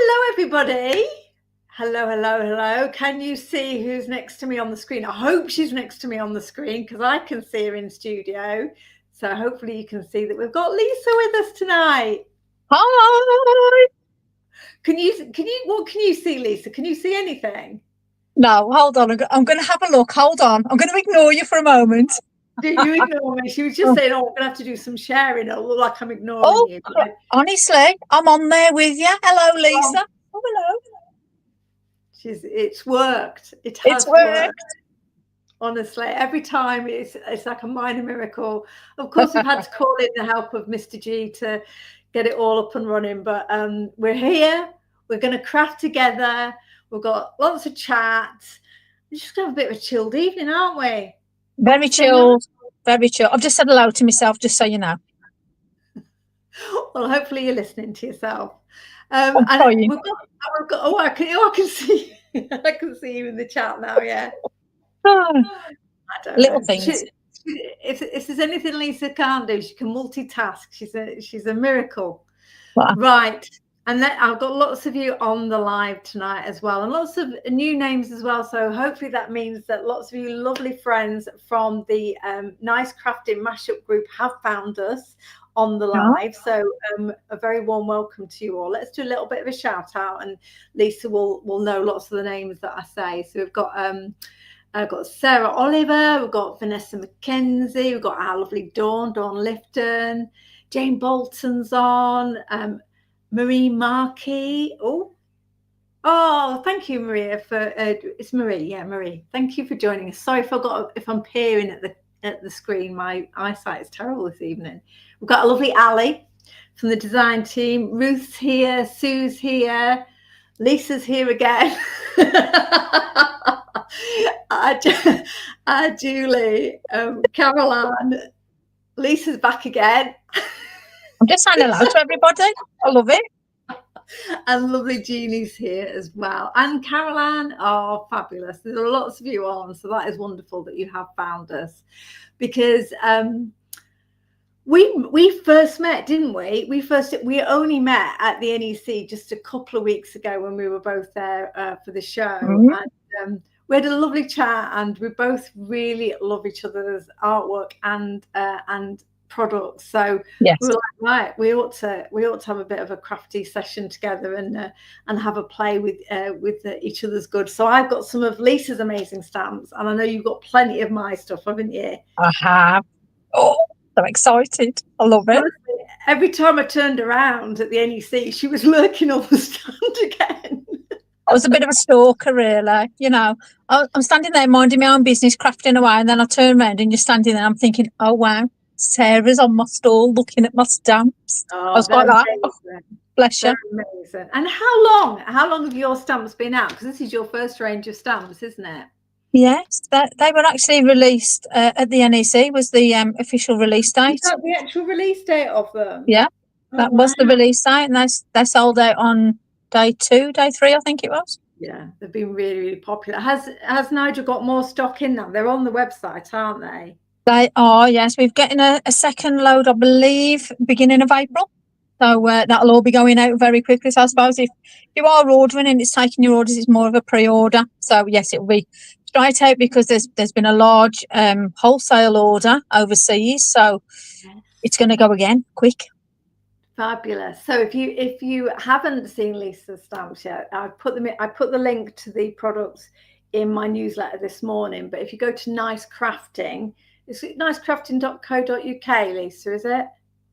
Hello, everybody. Hello. Can you see who's next to me on the screen? I hope she's next to me on the screen because I can see her in studio. So hopefully you can see that we've got Leesa with us tonight. Hi. What can you see, Leesa? Can you see anything? No, hold on. I'm going to have a look. Hold on. I'm going to ignore you for a moment. Do you ignore me? She was just saying, we're going to have to do some sharing. It'll look like I'm ignoring you. Honestly, I'm on there with you. Hello, Leesa. Hello. It's worked. It has worked. Honestly, every time it's like a minor miracle. Of course, we've had to call in the help of Mr. G to get it all up and running, but we're here. We're going to craft together. We've got lots of chats. We're just going to have a bit of a chilled evening, aren't we? Very chilled. Very chill. I've just said hello to myself, just so you know. Well, hopefully you're listening to yourself. And we've got, I can see I can see you in the chat now. Yeah. Little things. If there's anything Leesa can't do, she can multitask. She's a miracle. Wow. Right. And I've got lots of you on the live tonight as well, and lots of new names as well. So hopefully that means that lots of you lovely friends from the Nice Crafting Mashup group have found us on the live. So a very warm welcome to you all. Let's do a little bit of a shout out, and Leesa will know lots of the names that I say. So we've got I've got Sarah Oliver, we've got Vanessa McKenzie, we've got our lovely Dawn Lifton, Jane Bolton's on, Marie Markey. Oh, thank you, Maria, for it's Marie. Yeah, Marie. Thank you for joining us. Sorry if I'm peering at the screen. My eyesight is terrible this evening. We've got a lovely Ali from the design team. Ruth's here, Sue's here, Lisa's here again. Julie, Caroline, Lisa's back again. I'm just saying hello to everybody. I love it. And lovely Jeannie's here as well. And Caroline, fabulous. There's lots of you on, so that is wonderful that you have found us. Because we first met, didn't we? We only met at the NEC just a couple of weeks ago when we were both there for the show. And we had a lovely chat, and we both really love each other's artwork and products. So yes. We were like, right, we ought to have a bit of a crafty session together and have a play with each other's goods. So I've got some of Lisa's amazing stamps, and I know you've got plenty of my stuff, haven't you? I have. Oh, I'm excited. I love it. Honestly, every time I turned around at the NEC, she was lurking on the stand again. I was a bit of a stalker, really. You know, I'm standing there minding my own business, crafting away, and then I turn around and you're standing there. I'm thinking, oh wow, Sarah's on my stall looking at my stamps. I was like that. Oh, bless you. Amazing. And how long have your stamps been out? Because this is your first range of stamps, isn't it? Yes, they were actually released at the NEC. Was the official release date? Is that the actual release date of them? Yeah, that was the release date, and they sold out on day 2, day 3, I think it was. Yeah, they've been really, really popular. Has Nigel got more stock in them? They're on the website, aren't they? They are, yes. We're getting a second load, I believe, beginning of April. So that'll all be going out very quickly. So I suppose if you are ordering and it's taking your orders, it's more of a pre-order. So yes, it will be straight out because there's been a large wholesale order overseas. So it's going to go again quick. Fabulous. So if you haven't seen Leesa's stamps yet, I put the link to the products in my newsletter this morning. But if you go to Nice Crafting, it's nicecrafting.co.uk, Leesa, is it?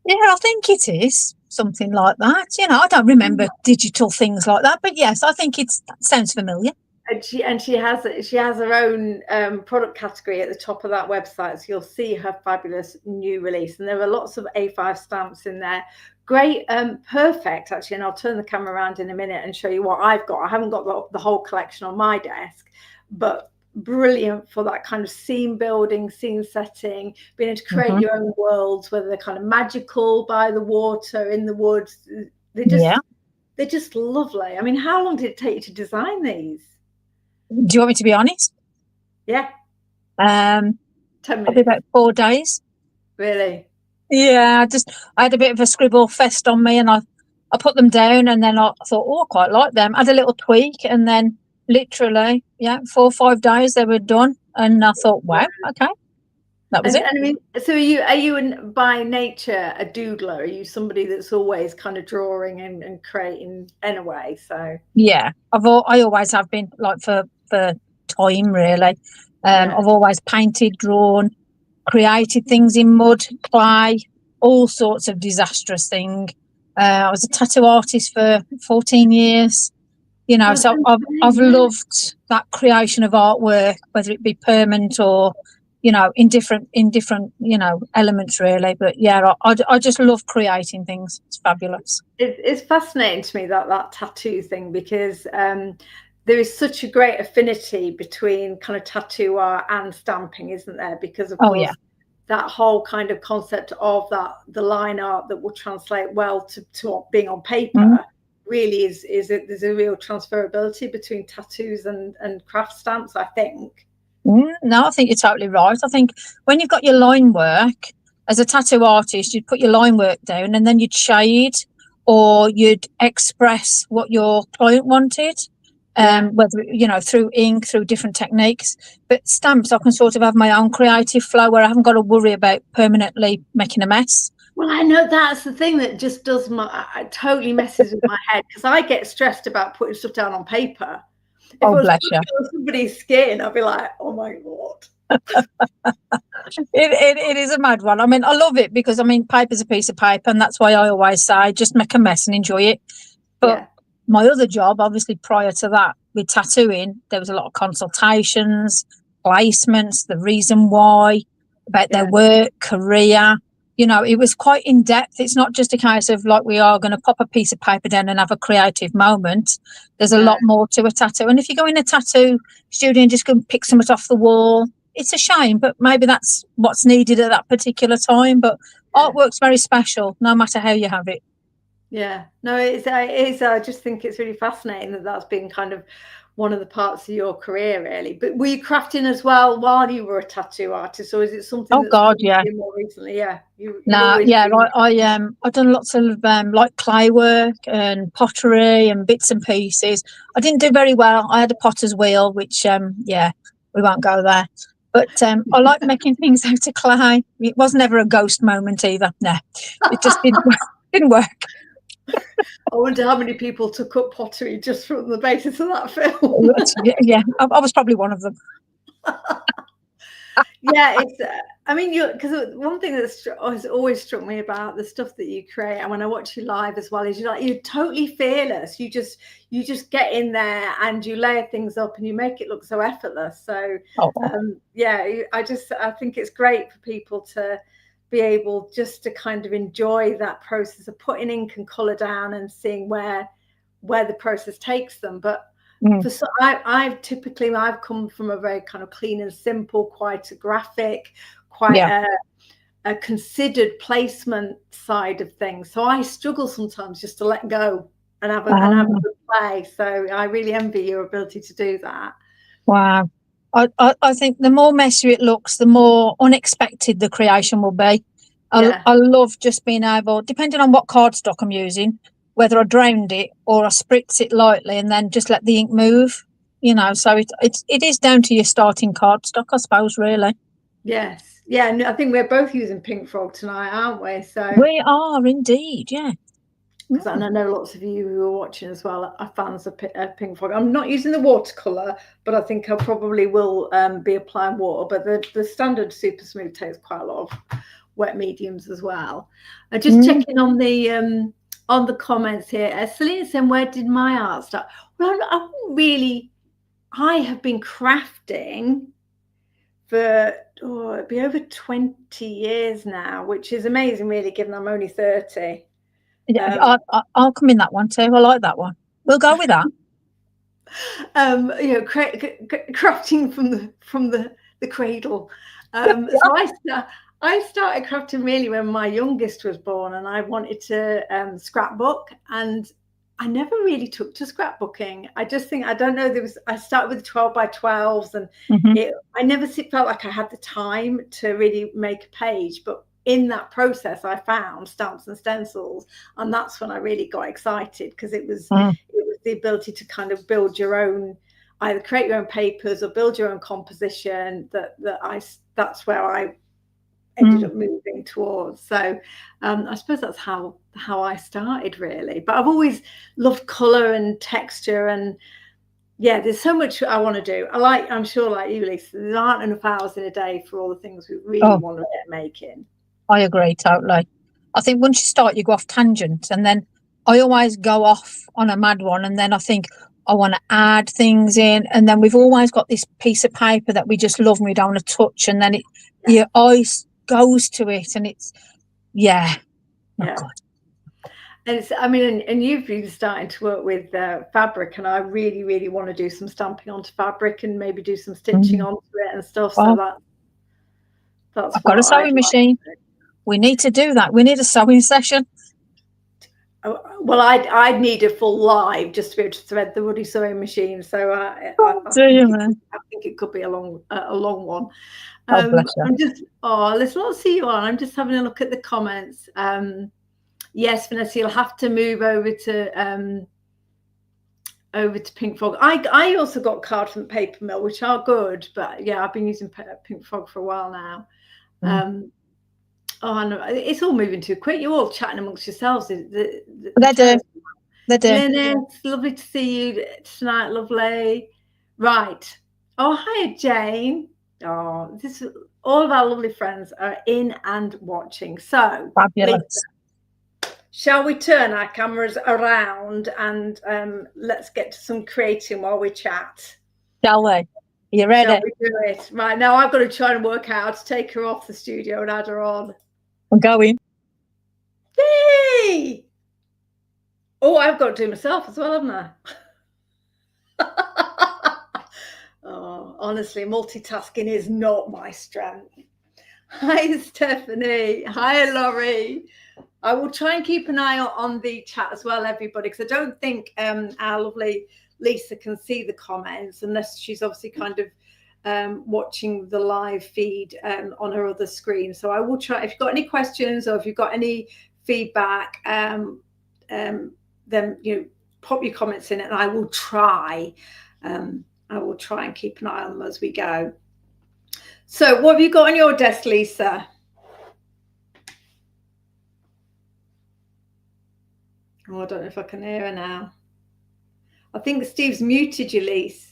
Yeah, I think it is something like that. You know, I don't remember digital things like that, but yes, I think that sounds familiar. And she has her own product category at the top of that website, so you'll see her fabulous new release. And there are lots of A5 stamps in there. Great, perfect actually. And I'll turn the camera around in a minute and show you what I've got. I haven't got the whole collection on my desk, but brilliant for that kind of scene building, scene setting, being able to create your own worlds, whether they're kind of magical, by the water, in the woods. They're just lovely. I mean, how long did it take you to design these? Do you want me to be honest? Yeah. 10 minutes. Probably about 4 days. Really? Yeah, I had a bit of a scribble fest on me, and I I put them down, and then I thought, oh, I quite like them. Had a little tweak, and then literally, 4 or 5 days they were done. And I thought, wow, okay, that was it. And I mean, so by nature a doodler? Are you somebody that's always kind of drawing and creating anyway? So Yeah, I always have been, like, for time, really. I've always painted, drawn, created things in mud, clay, all sorts of disastrous things. I was a tattoo artist for 14 years, so I've loved that creation of artwork, whether it be permanent or, in different, elements, really. But yeah, I just love creating things. It's fabulous. It's fascinating to me that tattoo thing, because there is such a great affinity between kind of tattoo art and stamping, isn't there? Because of course, that whole kind of concept of the line art that will translate well to being on paper really there's a real transferability between tattoos and craft stamps, I think. No, I think you're totally right. I think when you've got your line work, as a tattoo artist, you'd put your line work down, and then you'd shade, or you'd express what your client wanted. Whether, through ink, through different techniques. But stamps, I can sort of have my own creative flow where I haven't got to worry about permanently making a mess. Well, I know that's the thing that just it totally messes with my head, because I get stressed about putting stuff down on paper. If I was putting it on somebody's skin, I'd be like, oh my God. It is a mad one. I mean, I love it because, paper's a piece of paper, and that's why I always say just make a mess and enjoy it. But my other job, obviously prior to that, with tattooing, there was a lot of consultations, placements, the reason why, about their work, career. It was quite in depth. It's not just a case of, like, we are going to pop a piece of paper down and have a creative moment. There's a lot more to a tattoo. And if you go in a tattoo studio and just go and pick something off the wall, it's a shame, but maybe that's what's needed at that particular time. But artwork's very special, no matter how you have it. Yeah, no, it is. I just think it's really fascinating that's been kind of one of the parts of your career, really. But were you crafting as well while you were a tattoo artist, or is it something? Oh God, yeah. More recently, yeah. I've done lots of like clay work and pottery and bits and pieces. I didn't do very well. I had a potter's wheel, which we won't go there. But I like making things out of clay. It was never a ghost moment either. No, it just didn't work. I wonder how many people took up pottery just from the basis of that film. Yeah, I was probably one of them. Yeah, it's. Because one thing that's has always struck me about the stuff that you create, and when I watch you live as well, is you're totally fearless. You just get in there and you layer things up and you make it look so effortless. So I think it's great for people to be able just to kind of enjoy that process of putting ink and color down and seeing where the process takes them. But I've come from a very kind of clean and simple, quite a graphic, a considered placement side of things. So I struggle sometimes just to let go and have a good play. So I really envy your ability to do that. Wow. I think the more messy it looks, the more unexpected the creation will be. I love just being able, depending on what cardstock I'm using, whether I drowned it or I spritz it lightly and then just let the ink move, so it is down to your starting cardstock, I suppose, really. Yes. Yeah. And I think we're both using Pink Frog tonight, aren't we? So we are indeed, yeah. Because I know lots of you who are watching as well are fans of Pink Frog. I'm not using the watercolor, but I think I probably will be applying water. But the standard Super Smooth takes quite a lot of wet mediums as well. Just checking on the comments here. Selena saying, "Where did my art start?" Well, I have been crafting for it'd be over 20 years now, which is amazing, really, given I'm only 30. Yeah, I'll come in that one too. I like that one. We'll go with that. Crafting from the cradle. So I started crafting really when my youngest was born, and I wanted to scrapbook, and I never really took to scrapbooking. I just think, I don't know, I started with 12 by 12s, and I never felt like I had the time to really make a page. But in that process, I found stamps and stencils, and that's when I really got excited, because it was the ability to kind of build your own, either create your own papers or build your own composition. That's where I ended up moving towards. So I suppose that's how I started, really. But I've always loved colour and texture, and yeah, there's so much I want to do. I'm sure, like you, Lisa, there aren't enough hours in a day for all the things we really want to get making. I agree totally. I think once you start, you go off tangents, and then I always go off on a mad one, and then I think I want to add things in, and then we've always got this piece of paper that we just love and we don't want to touch, and then your eye goes to it, and it's not good. And and you've been starting to work with fabric, and I really, really want to do some stamping onto fabric and maybe do some stitching onto it and stuff. So that's I've got a sewing machine. We need to do that. We need a sewing session. Well, I'd need a full live just to be able to thread the woody sewing machine. So I think it could be a long one. Let's see you on. I'm just having a look at the comments. Yes, Vanessa, you'll have to move over to Pink Frog. I also got card from the paper mill, which are good, but yeah, I've been using Pink Frog for a while now. Oh, no, it's all moving too quick. You're all chatting amongst yourselves. They're doing. Lynette, lovely to see you tonight, lovely. Right. Oh, hi, Jane. Oh, all of our lovely friends are in and watching. So fabulous. Lisa, shall we turn our cameras around and let's get to some creating while we chat? Shall we? Are you ready? Shall we do it? Right, now I've got to try and work out how to take her off the studio and add her on. I'm going. Hey! Oh, I've got to do myself as well, haven't I? Oh, honestly, multitasking is not my strength. Hi, Stephanie. Hi, Laurie. I will try and keep an eye on the chat as well, everybody, because I don't think our lovely Lisa can see the comments unless she's obviously kind of watching the live feed on her other screen. So I will try. If you've got any questions or if you've got any feedback, then pop your comments in, and I will try. And keep an eye on them as we go. So what have you got on your desk, Lisa? Oh, I don't know if I can hear her now. I think Steve's muted you, Lisa.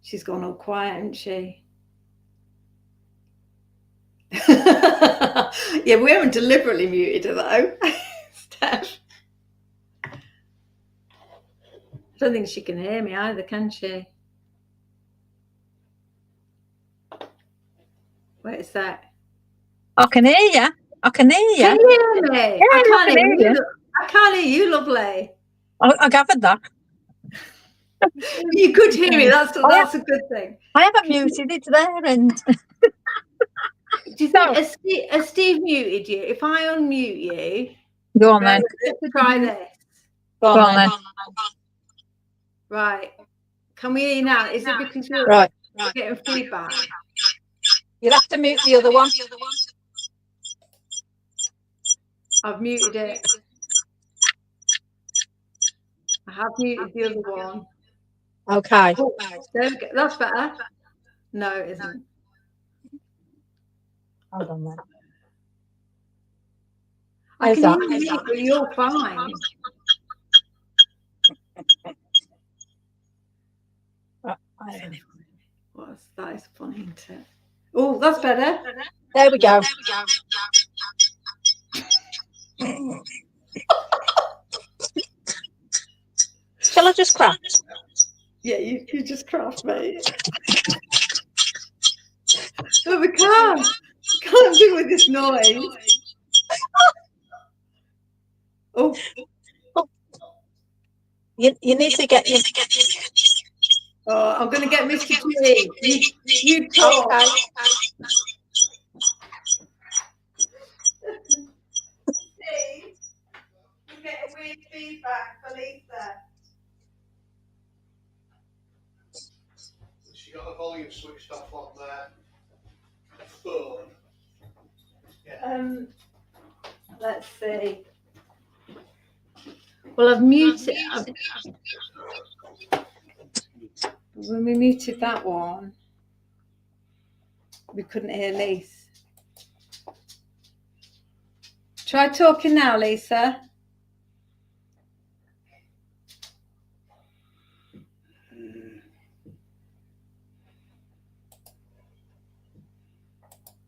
She's gone all quiet, hasn't she? Yeah, we haven't deliberately muted her, though. Steph. I don't think she can hear me either, can she? Wait a sec. I can hear you. I can hear you. Can you hear me? Yeah, I can't hear you. I can't hear you, lovely. I gathered that. You could hear me. That's a good thing. I haven't muted it there, and do you think has Steve muted you? If I unmute you, go on then. Let's try this. Go on then. Right. Can we hear you now? Is it because you're getting feedback? You'll have to mute the other one. I've muted it. I have muted the other one. Okay. Oh, there we go. That's better. No, it isn't. Hold on then. I can hear you, but you're fine. That is funny, isn't it? Oh, that's better. There we go. Shall I just craft? Yeah, you just craft, mate. But we can't do with this noise. Oh. You need to get your... Oh, I'm going to get Mr. G. You talk. Okay. Steve, we're getting weird feedback for Lisa. She got the volume switched off on there. phone. Let's see. Well, I've muted. When we muted that one, we couldn't hear Lisa. Try talking now, Lisa.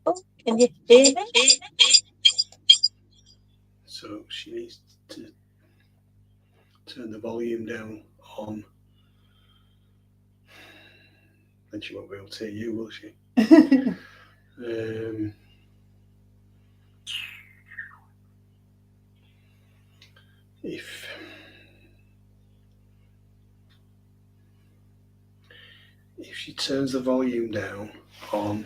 Oh, can you hear me? So she needs to turn the volume down on. Then she won't be able to hear you, will she? If she turns the volume down on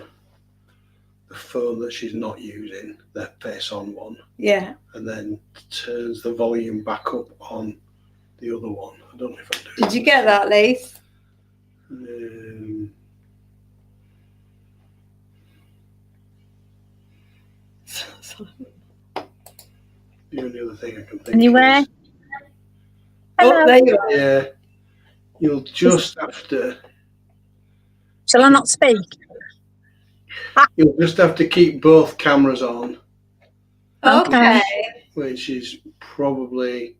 the phone that she's not using, the face-on one, yeah, and then turns the volume back up on the other one. I don't know if I'm doing. Did you get that, Lise? The only other thing I can think Anywhere? is, Oh, there you are. yeah, you'll just have to. Shall I not speak? You'll just have to keep both cameras on, Okay. which is probably.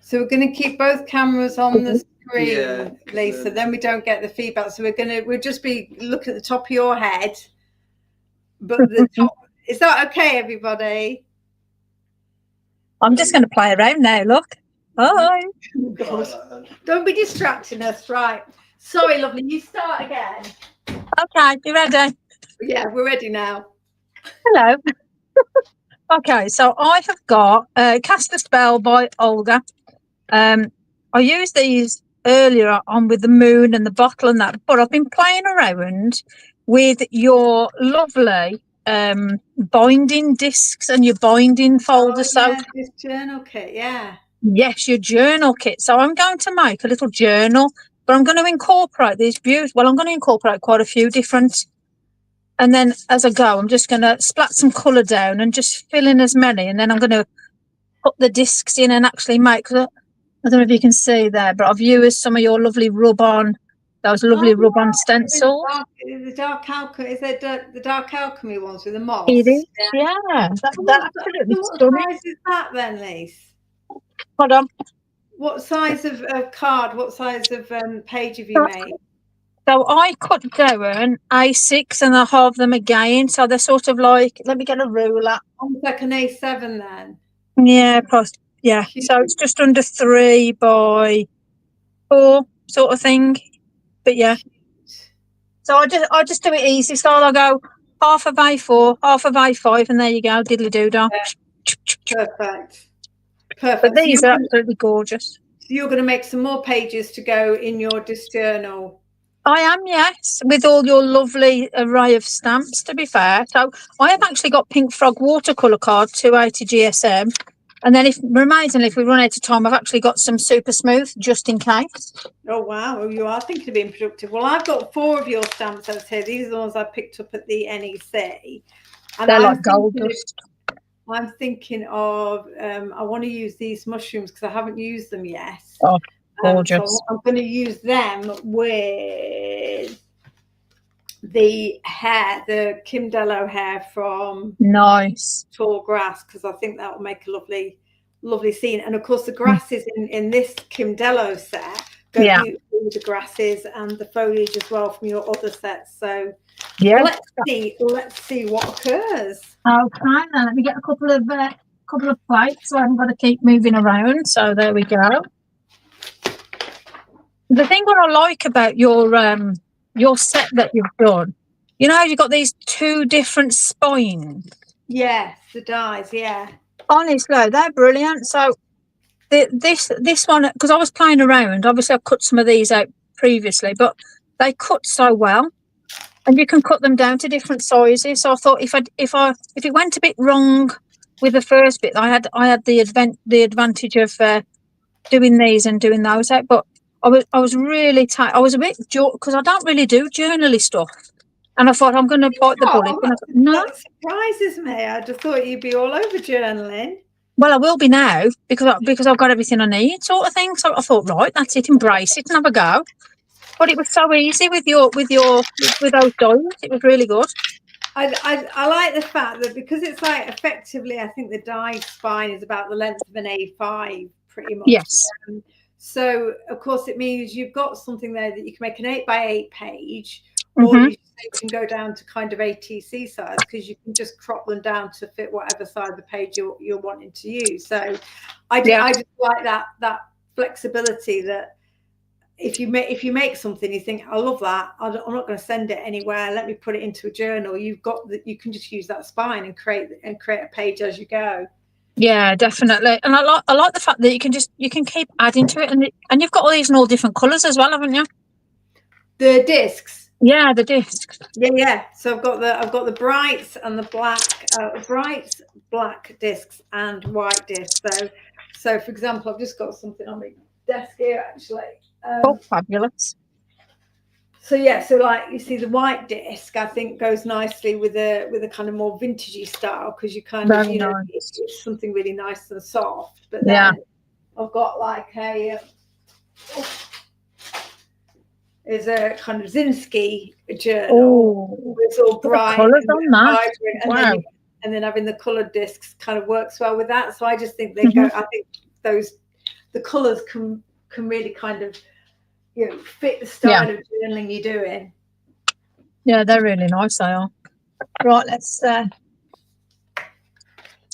So we're going to keep both cameras on the screen, Yeah, Lisa. Then we don't get the feedback. So we'll just be looking at the top of your head. But the top, is that okay, everybody? I'm just going to play around now. Look. Hi. Oh, God. Don't be distracting us, right? Sorry, lovely. You start again. Okay, you ready? Yeah, we're ready now. Hello. Okay, so I have got Cast a Spell by Olga. I used these earlier on with the moon and the bottle and that, but I've been playing around with your lovely binding discs and your binding folders. Yeah, this journal kit, yeah. Yes, your journal kit. So I'm going to make a little journal, but I'm going to incorporate these views. Well, I'm going to incorporate quite a few different. And then as I go, I'm just going to splat some colour down and just fill in as many. And then I'm going to put the discs in and actually make, I don't know if you can see there, but I've used some of your lovely rub-on, those lovely rub-on stencils. The dark alchemy, is it the dark alchemy ones with the moss? It is, yeah. That's absolutely stunning. What size is that then, Lise? Hold on. What size of card, what size of page have you made? So I cut down A6 and I halve them again. So they're sort of like, let me get a ruler. Almost like an A7 then. Yeah, yeah. Cute. So it's just under 3 by 4 sort of thing. But yeah. Cute. So I just do it easy. So I'll go half of A4, half of A5, and there you go, diddly doo-dah. Yeah. Perfect. But these are absolutely gorgeous. So you're going to make some more pages to go in your disc journal. I am, yes, with all your lovely array of stamps, to be fair. So I have actually got Pink Frog watercolour card, 280 GSM. And then if we run out of time, I've actually got some Super Smooth just in case. Oh, wow. Well, you are thinking of being productive. Well, I've got 4 of your stamps out here. These are the ones I picked up at the NEC. And they're like gold dust. I'm thinking of, I want to use these mushrooms because I haven't used them yet. Oh, gorgeous. So I'm going to use them with the hair, the Kim Dello hair from Tall Grass, because I think that will make a lovely scene. And of course, the grasses in this Kim Dello set go beautifully with the grasses and the foliage as well from your other sets. So yeah, let's see what occurs. Okay, then let me get a couple of plates so I haven't got to keep moving around. So there we go. The thing what I like about your set that you've done, you know, you've got these 2 different spines. Yes, the dies, yeah. Honestly, they're brilliant. So this one, because I was playing around, obviously I've cut some of these out previously, but they cut so well, and you can cut them down to different sizes. So I thought if it went a bit wrong with the first bit, I had the advantage of doing these and doing those out, but I was really tight. I was a bit because I don't really do journaly stuff. And I thought, I'm going to bite the bullet. And I thought, no. That surprises me. I just thought you'd be all over journaling. Well, I will be now because I've got everything I need, sort of thing. So I thought, right, that's it, embrace it and have a go. But it was so easy with those dials. It was really good. I like the fact that because it's like effectively, I think the die spine is about the length of an A5, pretty much. Yes. So of course it means you've got something there that you can make an 8x8 page, Mm-hmm. or you can go down to kind of ATC size, because you can just crop them down to fit whatever side of the page you're wanting to use. So I just like that flexibility, that if you make something, you think, I love that, I'm not going to send it anywhere, let me put it into a journal. You can just use that spine and create a page as you go. Yeah, definitely. And I like the fact that you can keep adding to it, and you've got all these in all different colours as well, haven't you? The discs. Yeah, the discs. Yeah. So I've got the brights and the brights, black discs and white discs. So for example, I've just got something on my desk here actually. Fabulous. So yeah, so like you see, the white disc I think goes nicely with a kind of more vintagey style, because you kind of it's something really nice and soft. But then I've got like is a kind of Zinsky journal. Oh, it's all bright colours on that. Vibrant, wow. and then having the coloured discs kind of works well with that. So I just think they go. I think the colours can really kind of fit the style of journaling you're doing. Yeah, they're really nice. They are. Right, let's.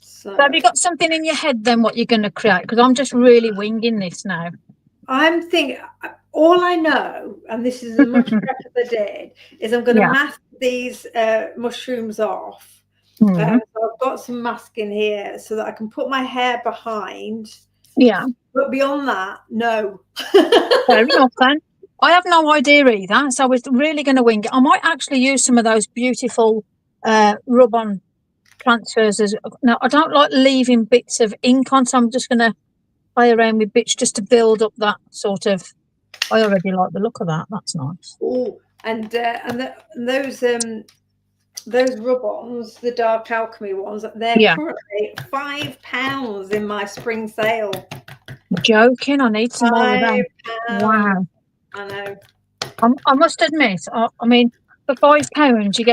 So have you got something in your head then? What you're going to create? Because I'm just really winging this now. I'm thinking. All I know, and this is as much prep as I did, is I'm going to mask these mushrooms off. So I've got some masking here so that I can put my hair behind. Yeah. But beyond that, no. Fair enough then. I have no idea either, so I was really going to wing it. I might actually use some of those beautiful rub-on transfers. Now, I don't like leaving bits of ink on, so I'm just going to play around with bits just to build up that sort of. I already like the look of that. That's nice. Oh, and those rub-ons, the dark alchemy ones, they're currently £5 in my spring sale. Joking, I need some more of them. Wow. I know. I must admit, I mean, for £5 you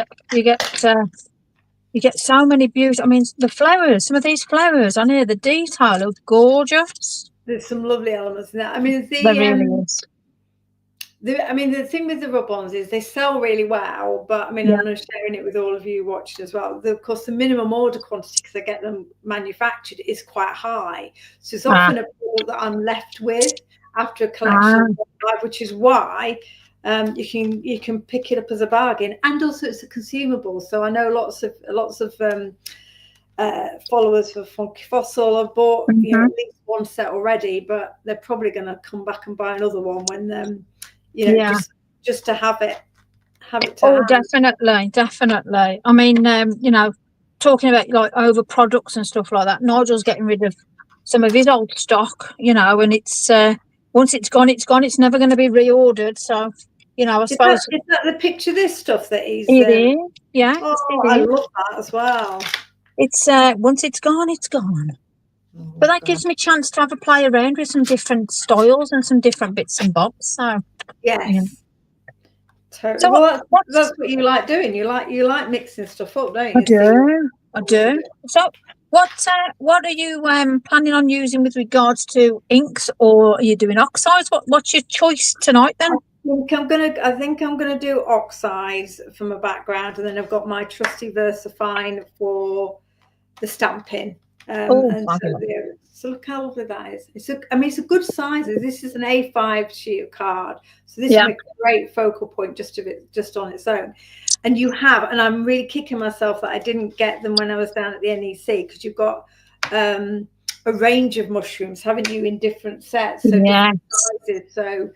get so many beautiful. I mean, the flowers, some of these flowers on here, the detail looks gorgeous. There's some lovely elements in that. I mean, there really is. The thing with the rub-ons is they sell really well, but I mean, I'm sharing it with all of you watching as well. Of course, the minimum order quantity, because I get them manufactured, is quite high. So it's often a ball that I'm left with after a collection, which is why you can pick it up as a bargain, and also it's a consumable. So I know lots of followers for Funky Fossil have bought at least one set already, but they're probably going to come back and buy another one when just to have it definitely. I mean, talking about like over products and stuff like that, Nigel's getting rid of some of his old stock, and it's once it's gone, it's never going to be reordered. So I suppose is that the picture this stuff that he's it is. I love that as well. It's once it's gone, it's gone. But that gives me a chance to have a play around with some different styles and some different bits and bobs. So totally. So that's what you like doing. You like mixing stuff up, don't you? I do. So what are you planning on using with regards to inks, or are you doing oxides? What's your choice tonight then? I think I'm gonna do oxides from a background, and then I've got my trusty VersaFine for the stamping. So look how lovely that is. It's a good size. This is an A5 sheet of card, so this is a great focal point just on its own. And I'm really kicking myself that I didn't get them when I was down at the NEC, because you've got a range of mushrooms, haven't you, in different sets, so different sizes. So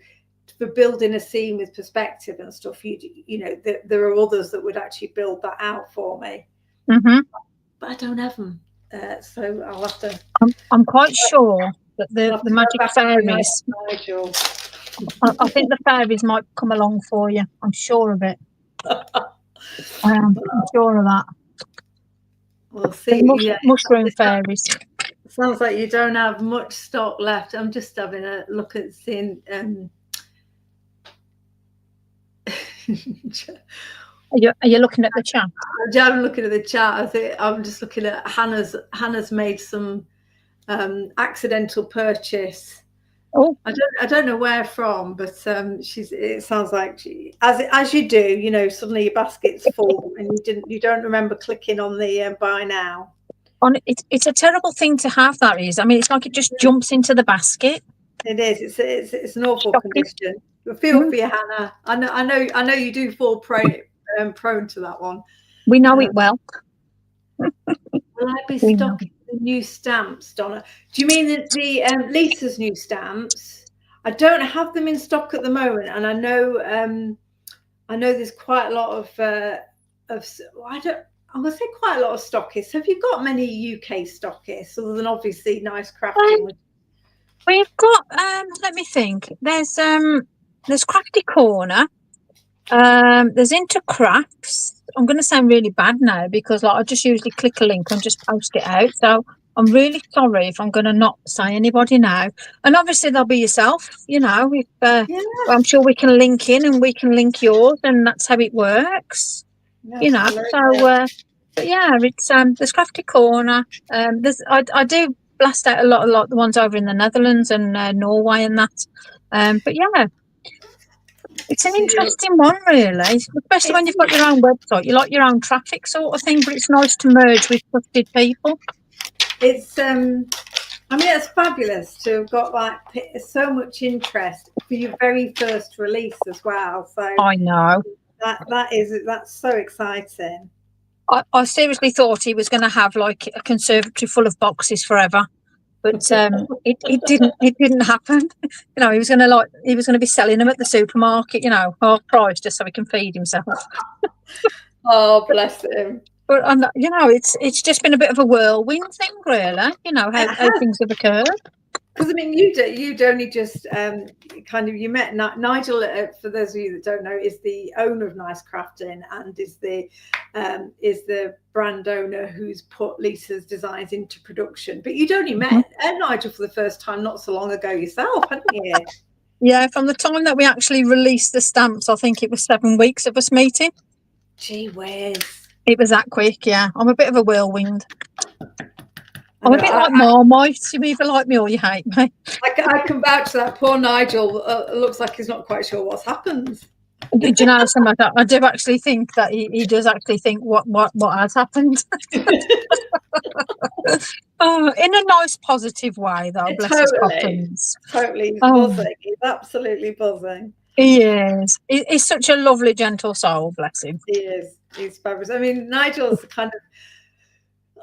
for building a scene with perspective and stuff, there are others that would actually build that out for me. But I don't have them. So I'll have to. I'm quite sure that the magic fairies. I think the fairies might come along for you. I'm sure of it. I'm sure of that. We'll see. The mushroom fairies. Sounds like you don't have much stock left. I'm just having a look at seeing. Are you looking at the chat? I'm looking at the chat. I think I'm just looking at Hannah's. Hannah's made some accidental purchase. Oh, I don't know where from, but it sounds like as you do, you know, suddenly your basket's full and you don't remember clicking on the buy now. It's a terrible thing to have, that is. I mean, it's like it just jumps into the basket. It is. It's an awful condition. I feel for you, Hannah. I know you do fall prone to that one. We know it well. Will I be stocking the new stamps, Donna? Do you mean the Leesa's new stamps? I don't have them in stock at the moment, and I know there's quite a lot of I'm going to say quite a lot of stockists. Have you got many UK stockists other than obviously Nice Crafting? We've got let me think. There's Crafty Corner. There's Into Crafts. I'm going to sound really bad now because I just usually click a link and just post it out. So I'm really sorry if I'm going to not say anybody now. And obviously there'll be yourself. You know, I'm sure we can link in and we can link yours, and that's how it works. Absolutely. You know, so but yeah, it's there's Crafty Corner. I do blast out a lot of the ones over in the Netherlands and Norway and that. But yeah, it's an interesting one, really, especially when you've got your own website. You like your own traffic sort of thing, but it's nice to merge with trusted people. It's I mean, it's fabulous to have got so much interest for your very first release as well. So I know that's so exciting. I seriously thought he was going to have like a conservatory full of boxes forever, but it didn't happen. You know, he was going to be selling them at the supermarket, you know, half price, just so he can feed himself. Oh, bless him. But you know, it's just been a bit of a whirlwind thing, really. You know how things have occurred. Because I mean, you'd only just you met Nigel. For those of you that don't know, is the owner of Nice Crafting and is the brand owner who's put Leesa's designs into production. But you'd only met Nigel for the first time not so long ago yourself, hadn't you? Yeah, from the time that we actually released the stamps, I think it was 7 weeks of us meeting. Gee whiz! It was that quick. Yeah, I'm a bit of a whirlwind. I'm a bit like Marmite. You either like me or you hate me. I come back to that. Poor Nigel looks like he's not quite sure what's happened. Do you know something? I do actually think that he does actually think what has happened. In a nice, positive way, though. Bless his buttons. Totally, he's buzzing. He's absolutely buzzing. He is. He's such a lovely, gentle soul. Bless him. He is. He's fabulous. I mean, Nigel's kind of.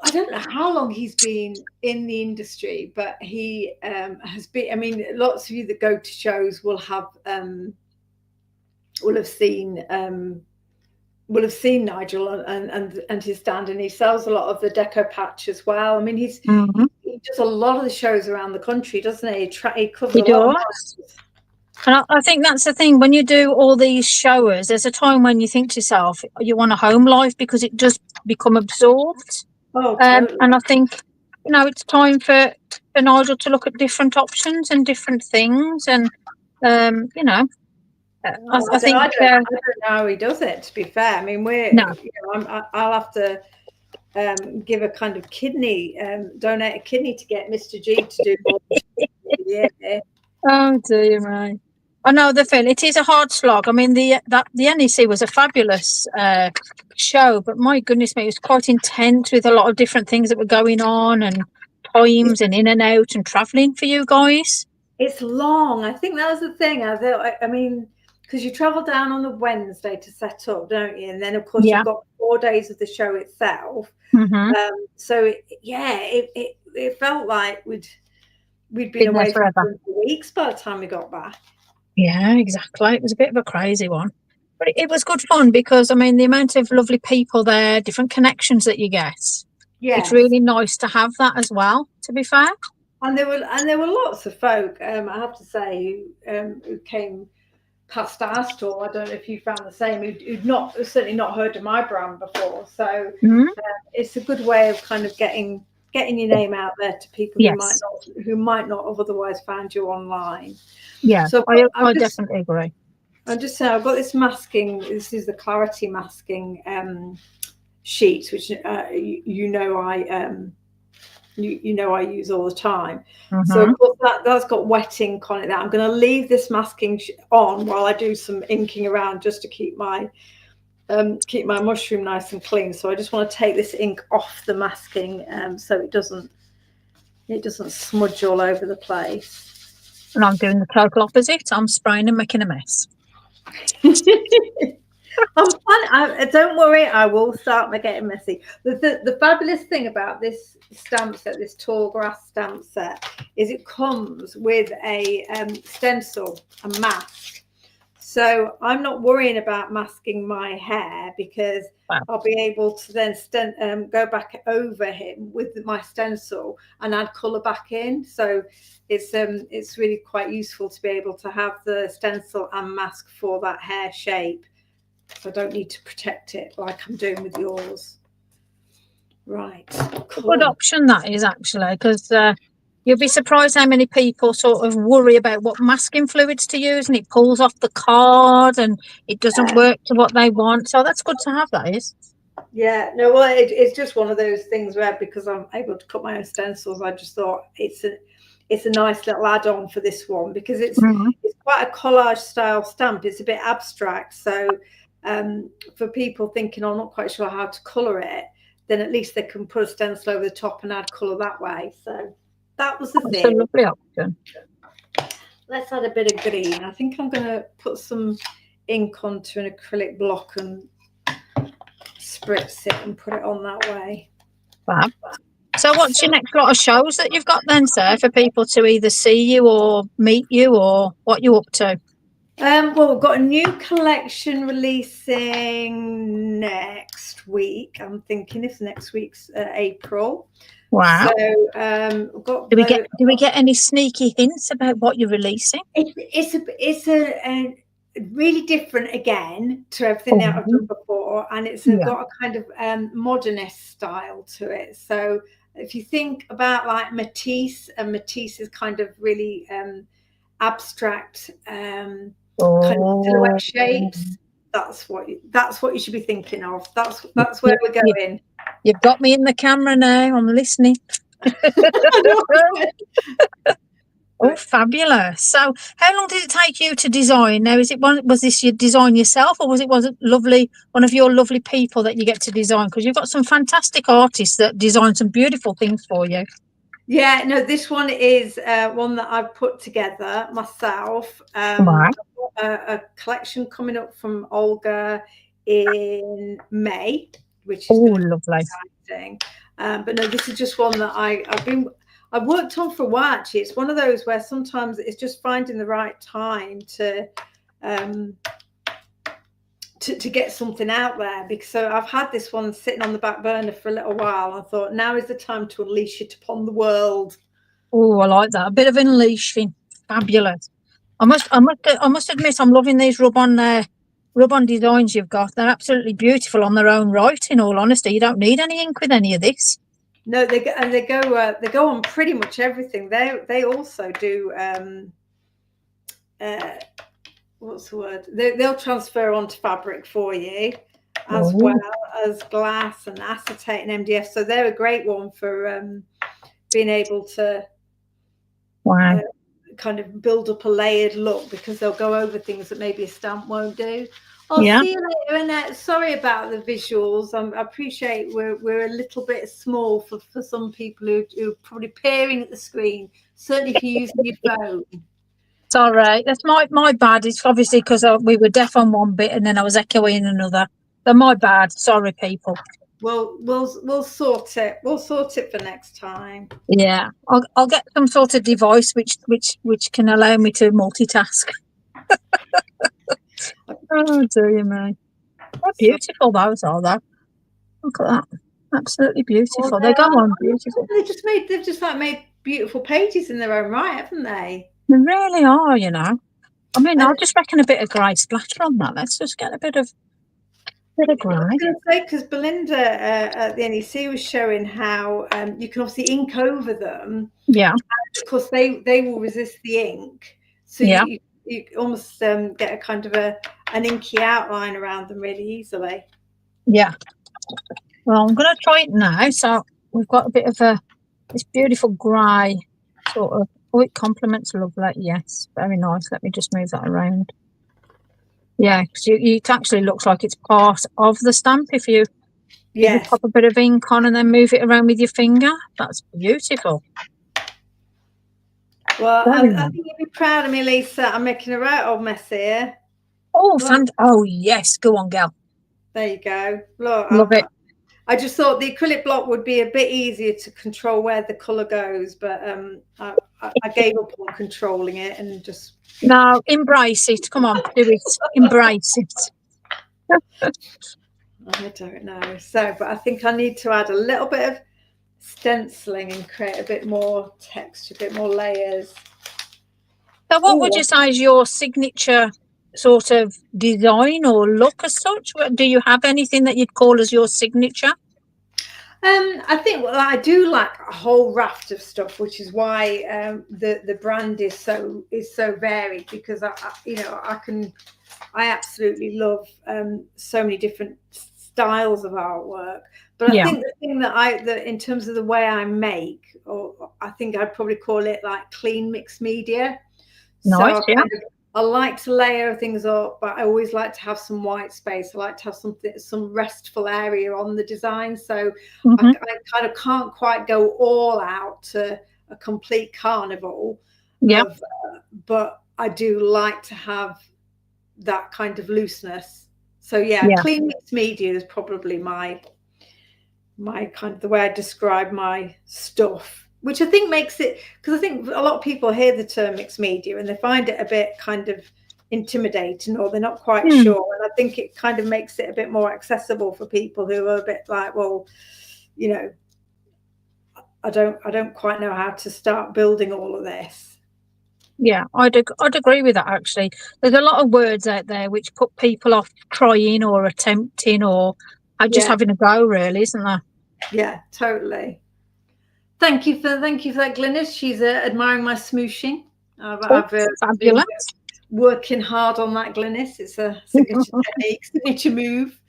I don't know how long he's been in the industry, but he has been. I mean, lots of you that go to shows will have seen Nigel and his stand, and he sells a lot of the deco patch as well. I mean, he does a lot of the shows around the country, doesn't he? He covers a lot of miles. And I think that's the thing, when you do all these shows, there's a time when you think to yourself, you want a home life because it does become absorbed. Oh, totally. And I think, you know, it's time for Nigel to look at different options and different things. And, you know, I think... I don't know how he does it, to be fair. I mean, I'll have to give a kind of kidney, donate a kidney to get Mr. G to do more. Yeah. Oh, dear, right. I know the feeling. It is a hard slog. I mean, the NEC was a fabulous show, but my goodness me, it was quite intense with a lot of different things that were going on and times and in and out and travelling for you guys. It's long. I think that was the thing. I mean, because you travel down on the Wednesday to set up, don't you? And then, of course, you've got 4 days of the show itself. So, it felt like we'd been away for 4 weeks by the time we got back. Yeah, exactly. It was a bit of a crazy one, but it was good fun because, I mean, the amount of lovely people there, different connections that you get. Yeah, it's really nice to have that as well, to be fair. And there were lots of folk, I have to say, who came past our store. I don't know if you found the same, who'd certainly not heard of my brand before. So it's a good way of kind of getting your name out there to people who might not have otherwise found you online. Yeah, so I definitely agree. I'm just saying, I've got this masking. This is the clarity masking sheet, which you know I use all the time. So of course that's got wet ink on it. I'm going to leave this masking on while I do some inking around, just to keep my mushroom nice and clean. So I just want to take this ink off the masking, so it doesn't smudge all over the place. And I'm doing the total opposite. I'm spraying and making a mess. Don't worry, I will start getting messy. The fabulous thing about this stamp set, this tall grass stamp set, is it comes with a stencil, a mask. So I'm not worrying about masking my hair, because I'll be able to then go back over him with my stencil and add colour back in. So it's really quite useful to be able to have the stencil and mask for that hair shape. So I don't need to protect it like I'm doing with yours. Right. Cool. Good option that is, actually, because you'll be surprised how many people sort of worry about what masking fluids to use, and it pulls off the card and it doesn't work to what they want. So that's good to have, that is. Yeah, no, well, it's just one of those things where, because I'm able to cut my own stencils, I just thought it's a nice little add-on for this one, because it's quite a collage style stamp. It's a bit abstract. So for people thinking, I'm not quite sure how to colour it, then at least they can put a stencil over the top and add colour that way. So that was the thing. It's a lovely option. Let's add a bit of green. I think I'm going to put some ink onto an acrylic block and spritz it and put it on that way. Fab. So what's your next lot of shows that you've got then, sir, for people to either see you or meet you, or what you up to? Well, we've got a new collection releasing next week. I'm thinking if next week's April. Wow. So do we get any sneaky hints about what you're releasing? It's a really different again to everything that I've done before, and it's got a kind of modernist style to it. So if you think about like Matisse, and Matisse is kind of really abstract kind of silhouette shapes. That's what you should be thinking of. That's where we're going. You've got me in the camera now. I'm listening. Oh, fabulous! So, how long did it take you to design? Now, was this your design yourself, or was it one of your lovely people that you get to design? Because you've got some fantastic artists that design some beautiful things for you. Yeah, no, this one is one that I've put together myself. Wow. A collection coming up from Olga in May, which is lovely. Exciting. But no, this is just one that I've worked on for a while. Actually, it's one of those where sometimes it's just finding the right time to get something out there. Because so I've had this one sitting on the back burner for a little while. I thought now is the time to unleash it upon the world. Oh, I like that. A bit of unleashing. Fabulous. I must admit, I'm loving these rub-on designs you've got. They're absolutely beautiful on their own right. In all honesty, you don't need any ink with any of this. No, they go on pretty much everything. They also do what's the word? They'll transfer onto fabric for you, as well as glass and acetate and MDF. So they're a great one for being able to kind of build up a layered look, because they'll go over things that maybe a stamp won't do. See you later, Annette. Sorry about the visuals. I appreciate we're a little bit small for some people who are probably peering at the screen, certainly if you're using your phone. It's all right. That's my bad. It's obviously because we were deaf on one bit and then I was echoing another. So my bad. Sorry, people. We'll sort it. We'll sort it for next time. Yeah, I'll get some sort of device which can allow me to multitask. Oh dear me! How beautiful those are, though. Look at that, absolutely beautiful. Well, they go on beautiful. They've just made beautiful pages in their own right, haven't they? They really are, you know. I mean, I just reckon a bit of grey splatter on that. Let's just get a bit of grey. I was going to say, because Belinda at the NEC was showing how you can obviously ink over them. Yeah. And of course, they will resist the ink. So Yeah. you almost get a kind of an inky outline around them really easily. Yeah. Well, I'm going to try it now. So we've got a bit of this beautiful grey sort of. Oh, it complements lovely. Yes, very nice. Let me just move that around. Yeah, because it actually looks like it's part of the stamp if you pop a bit of ink on and then move it around with your finger. That's beautiful. Well, I think you'd be proud of me, Lisa. I'm making a right old mess here. Oh, oh yes, go on, girl. There you go. Look, love it. I just thought the acrylic block would be a bit easier to control where the colour goes, but I gave up on controlling it and just... No, embrace it. Come on, do it. Embrace it. I don't know. So, but I think I need to add a little bit of stenciling and create a bit more texture, a bit more layers. So what would you say is your signature sort of design or look as such? Do you have anything that you'd call as your signature? I think I do like a whole raft of stuff, which is why the brand is so varied, because I absolutely love so many different styles of artwork. But I think the thing that in terms of the way I make, or I think I'd probably call it like clean mixed media. Nice, so I like to layer things up, but I always like to have some white space. I like to have some restful area on the design. So I kind of can't quite go all out to a complete carnival. But I do like to have that kind of looseness. So clean mixed media is probably my kind of the way I describe my stuff, which I think makes it, because I think a lot of people hear the term mixed media and they find it a bit kind of intimidating, or they're not quite sure. And I think it kind of makes it a bit more accessible for people who are a bit like, well, you know, I don't quite know how to start building all of this. Yeah, I'd agree with that, actually. There's a lot of words out there which put people off trying or attempting or just having a go, really, isn't there? Yeah, totally. Thank you for that, Glynis. She's admiring my smooshing. I've fabulous. Working hard on that, Glynis. It's a signature technique, signature move.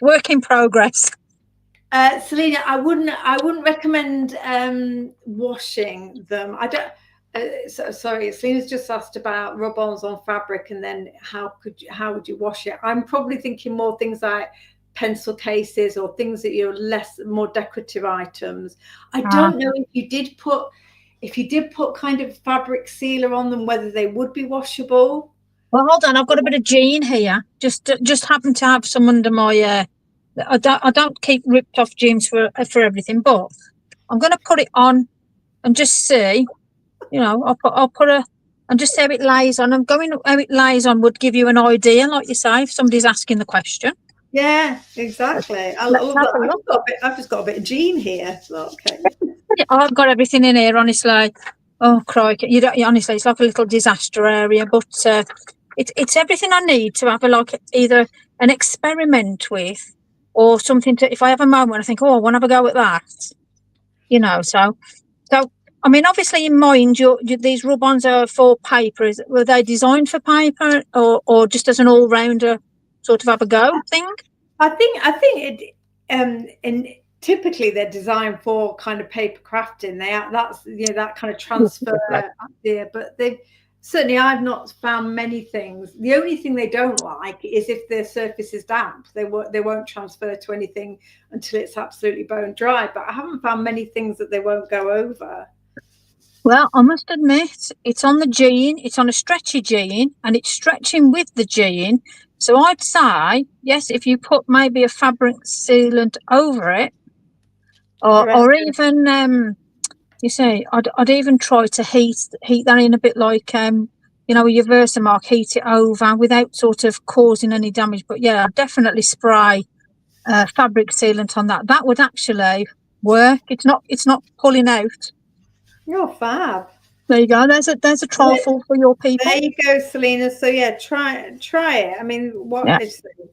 Work in progress. Selena, I wouldn't recommend washing them. I don't. Sorry, Selena's just asked about rub-ons on fabric, and then how would you wash it? I'm probably thinking more things like pencil cases or things that you're more decorative items. I don't know if you did put kind of fabric sealer on them, whether they would be washable. Well, hold on, I've got a bit of jean here. Just happen to have some under my I don't keep ripped off jeans for everything, but I'm going to put it on and just see. You know, I'll put and just see how it lays on. I'm going how it lays on would give you an idea, like you say, if somebody's asking the question. Yeah, exactly. I've just got a bit of jean here. Okay. I've got everything in here, honestly. Oh, crikey! Honestly, it's like a little disaster area, but it's everything I need to have either an experiment with or something to. If I have a moment, I think, oh, I want to have a go at that. You know, so. I mean, obviously, in mind, these rub-ons are for paper. Were they designed for paper, or just as an all-rounder sort of have a go thing? I think it. And typically, they're designed for kind of paper crafting. That's that kind of transfer idea. But I've not found many things. The only thing they don't like is if their surface is damp. They won't transfer to anything until it's absolutely bone dry. But I haven't found many things that they won't go over. Well, I must admit, it's on the jean, it's on a stretchy jean, and it's stretching with the jean. So I'd say, yes, if you put maybe a fabric sealant over it, or even, you see, I'd even try to heat that in a bit like, your Versamark, heat it over without sort of causing any damage. But yeah, I'd definitely spray fabric sealant on that. That would actually work. It's not pulling out. You're fab. There you go. There's a trifle for your people. There you go, Selena. So yeah, try it. I mean, Yeah.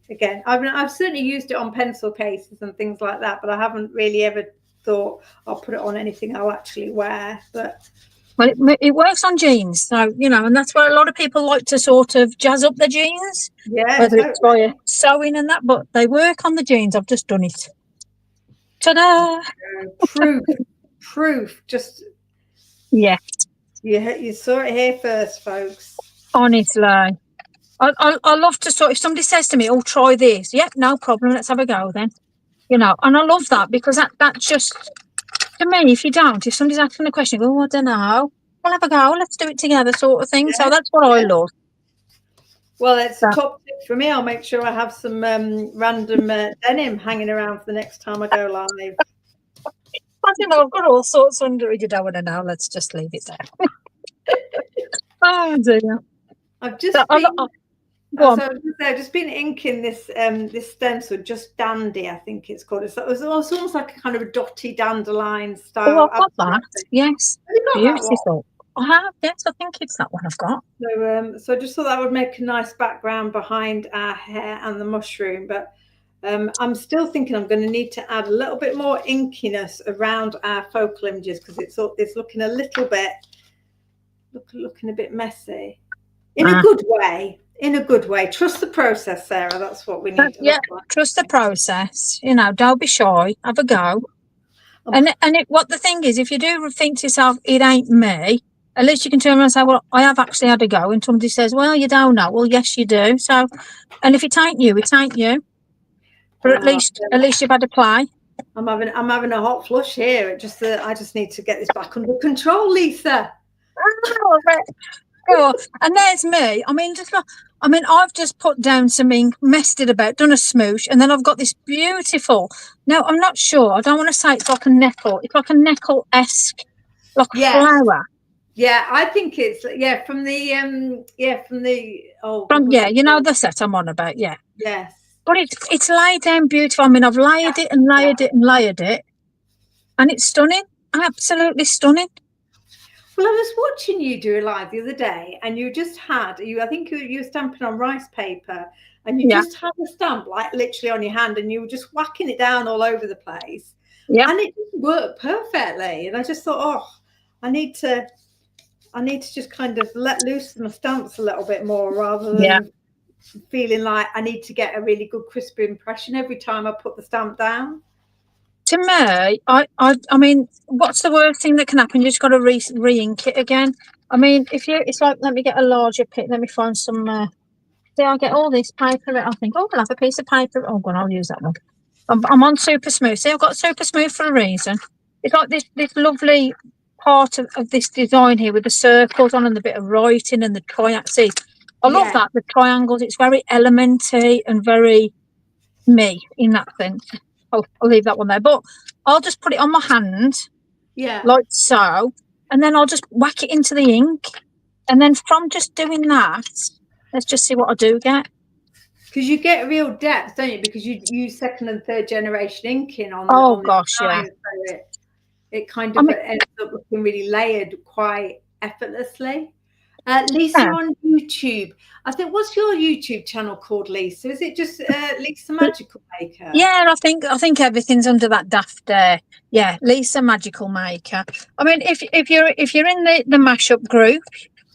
again? I've certainly used it on pencil cases and things like that, but I haven't really ever thought I'll put it on anything I'll actually wear. But Well, it works on jeans, so and that's where a lot of people like to sort of jazz up their jeans, yeah, whether it's by sewing and that. But they work on the jeans. I've just done it. Ta-da! Proof. Just yeah. You saw it here first, folks. Honestly, I love to sort. If somebody says to me, "Oh, try this," yep, no problem. Let's have a go then. And I love that because that just, to me, if somebody's asking a question, go, I don't know, we'll have a go. Let's do it together, sort of thing. So that's what I love. Well, it's a top tip for me. I'll make sure I have some random denim hanging around for the next time I go live. I don't know. I've got all sorts under it. You don't want to know. Let's just leave it there. Oh dear. I've just been inking this this stencil, just Dandy, I think it's called. It's almost like a kind of a dotty dandelion style. Oh, I've got that. Yes, beautiful. I have. Yes, I think it's that one I've got. So I just thought that would make a nice background behind our hair and the mushroom, but. I'm still thinking I'm going to need to add a little bit more inkiness around our focal images because it's looking a little bit looking a bit messy in a good way. In a good way. Trust the process, Sarah. That's what we need. Trust the process. Don't be shy. Have a go. And what the thing is, if you do think to yourself, it ain't me, at least you can turn around and say, well, I have actually had a go. And somebody says, well, you don't know. Well, yes, you do. So, and if it ain't you, it ain't you. But at least you've had a play. I'm having a hot flush here. I just need to get this back under control, Leesa. Oh, and there's me. I've just put down some ink, messed it about, done a smoosh, and then I've got this beautiful. Now I'm not sure. I don't want to say it's like a nettle. It's like a nettle-esque, like a flower. Yeah, I think it's from the the set I'm on about. Yeah. Yes. But it's laid down beautiful. I mean, I've layered it and layered it and layered it, and it's stunning. Absolutely stunning. Well, I was watching you do a live the other day, and you just had I think you were stamping on rice paper, and you just had a stamp like literally on your hand, and you were just whacking it down all over the place. Yeah, and it worked perfectly. And I just thought, oh, I need to just kind of let loose my stamps a little bit more rather than feeling like I need to get a really good crispy impression every time I put the stamp down. To me, I mean, what's the worst thing that can happen? You just got to re-ink it again. I mean, it's like, let me get a larger pit. Let me find some. I'll get all this paper. I think, I'll have a piece of paper. Oh, God, I'll use that one. I'm on Super Smooth. See, I've got Super Smooth for a reason. It's like this lovely part of this design here with the circles on and the bit of writing and the triangle. See, I love that, the triangles. It's very elementy and very me in that sense. I'll leave that one there. But I'll just put it on my hand, like so, and then I'll just whack it into the ink. And then from just doing that, let's just see what I do get. Because you get real depth, don't you? Because you use second and third generation inking on. Oh gosh, yeah. So it kind of ends up looking really layered quite effortlessly. Leesa on YouTube. I think, what's your YouTube channel called, Leesa? Is it just Leesa Magical Maker? Yeah, I think everything's under that daft. Leesa Magical Maker. I mean, if you're in the mashup group,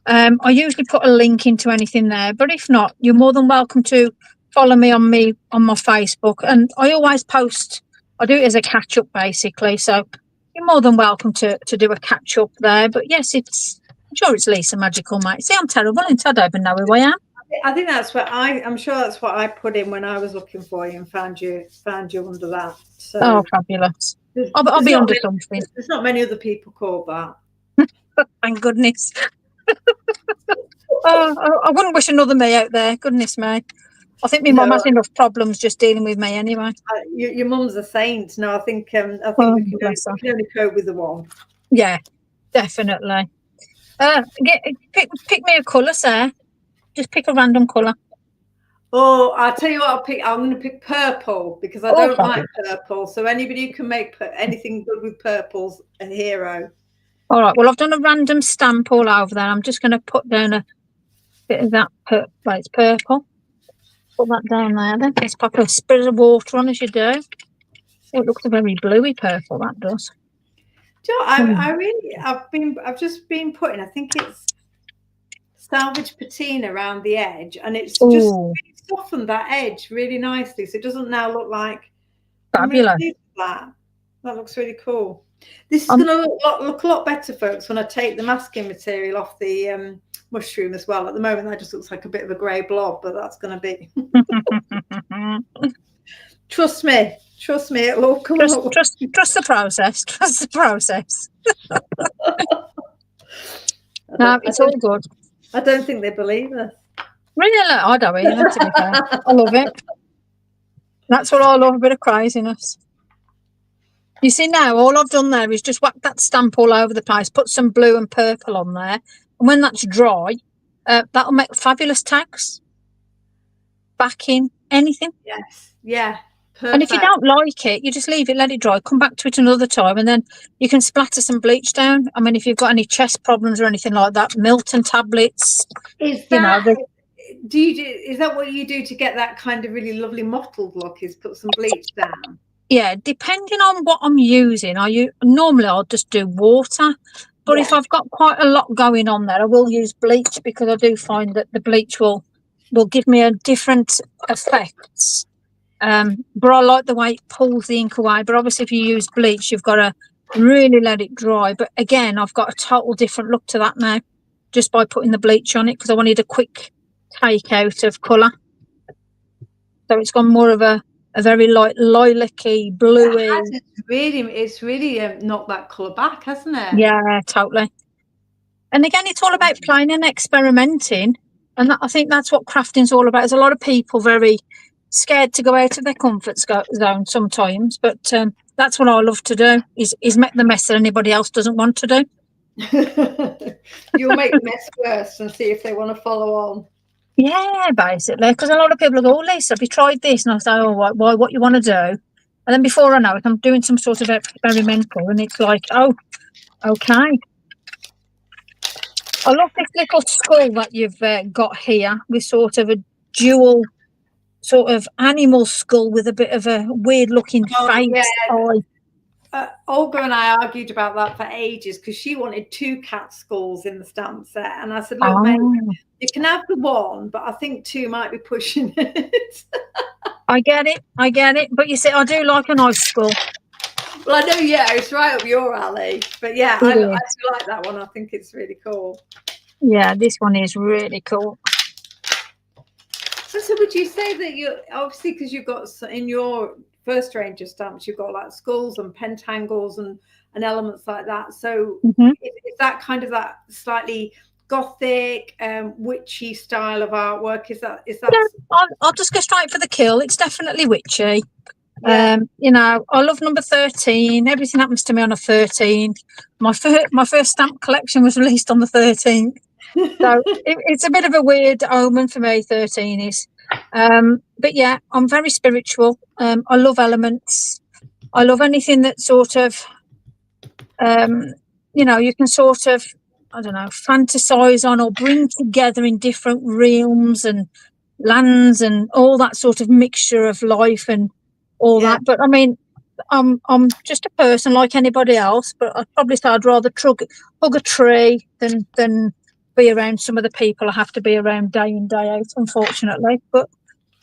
I usually put a link into anything there. But if not, you're more than welcome to follow me on my Facebook. And I always post. I do it as a catch up, basically. So you're more than welcome to do a catch up there. But yes, I'm sure it's Leesa Magical Maker. See, I'm terrible, and I don't even know who I am. I think that's what I'm sure that's what I put in when I was looking for you and found you under that. So, oh, fabulous! I'll be under something. There's not many other people called that. Thank goodness. I wouldn't wish another me out there. Goodness me. I think my mum has enough problems just dealing with me anyway. Your mum's a saint. No, I think we can only cope with the one. Yeah, definitely. Pick me a colour, Sarah. Just pick a random colour. Oh, I'll tell you what I'll pick. I'm going to pick purple because I don't like purple. So anybody who can make anything good with purple's a hero. All right, well, I've done a random stamp all over there. I'm just going to put down a bit of that, well, it's purple. Put that down there then. Let's pop a spit of water on as you do. It looks a very bluey purple, that does. Do you know, I've just been putting, I think it's salvage patina around the edge, and it's just really softened that edge really nicely, so it doesn't now look like fabulous. Really that looks really cool. This is going to look a lot better, folks, when I take the masking material off the mushroom as well. At the moment, that just looks like a bit of a grey blob, but that's going to be. Trust me, it'll all come out. Trust the process. Trust the process. No, it's all good. I don't think they believe us. Really? I don't either, to be fair. I love it. That's what I love, a bit of craziness. You see now, all I've done there is just whack that stamp all over the place, put some blue and purple on there. And when that's dry, that'll make fabulous tags. Backing, anything. Yes, yeah. Perfect. And if you don't like it, you just leave it, let it dry, come back to it another time, and then you can splatter some bleach down. I mean, if you've got any chest problems or anything like that, Milton tablets. Is that is that what you do to get that kind of really lovely mottled look? Is put some bleach down? Yeah, depending on what I'm using, normally I'll just do water, but if I've got quite a lot going on there, I will use bleach, because I do find that the bleach will give me a different effects. But I like the way it pulls the ink away. But obviously, if you use bleach, you've got to really let it dry. But again, I've got a total different look to that now, just by putting the bleach on it, because I wanted a quick take out of colour. So it's gone more of a very light lilac-y, bluey. It's really knocked that colour back, hasn't it? Yeah, totally. And again, it's all about playing and experimenting. And I think that's what crafting's all about. There's a lot of people very scared to go out of their comfort zone sometimes, but that's what I love to do, is make the mess that anybody else doesn't want to do. You'll make the mess first and see if they want to follow on. Yeah, basically, because a lot of people go, "Oh, Lisa, have you tried this?" And I say, "Oh, why? What you want to do?" And then before I know it, I'm doing some sort of experimental, and it's like, "Oh, okay." I love this little skull that you've got here, with sort of a dual sort of animal skull with a bit of a weird looking face. Yeah. Olga and I argued about that for ages, because she wanted 2 cat skulls in the stamp set, and I said, "Look, mate, you can have the one, but I think 2 might be pushing it." I get it. But you see, I do like a nice skull. Well, I know, it's right up your alley. But yeah, I do like that one. I think it's really cool. Yeah, this one is really cool. So would you say that you, obviously, because you've got in your first range of stamps, you've got like skulls and pentangles and elements like that. So is that kind of that slightly gothic, witchy style of artwork? Is that? Yeah, I'll just go straight for the kill. It's definitely witchy. Yeah. You know, I love number 13. Everything happens to me on a 13. My first stamp collection was released on the 13th. So it's a bit of a weird omen for me, 13 is. But yeah, I'm very spiritual. I love elements. I love anything that sort of, you know, you can sort of, I don't know, fantasize on or bring together in different realms and lands and all that sort of mixture of life and all that. But I mean, I'm just a person like anybody else, but I'd probably say I'd rather hug a tree than be around some of the people I have to be around day in, day out, unfortunately. But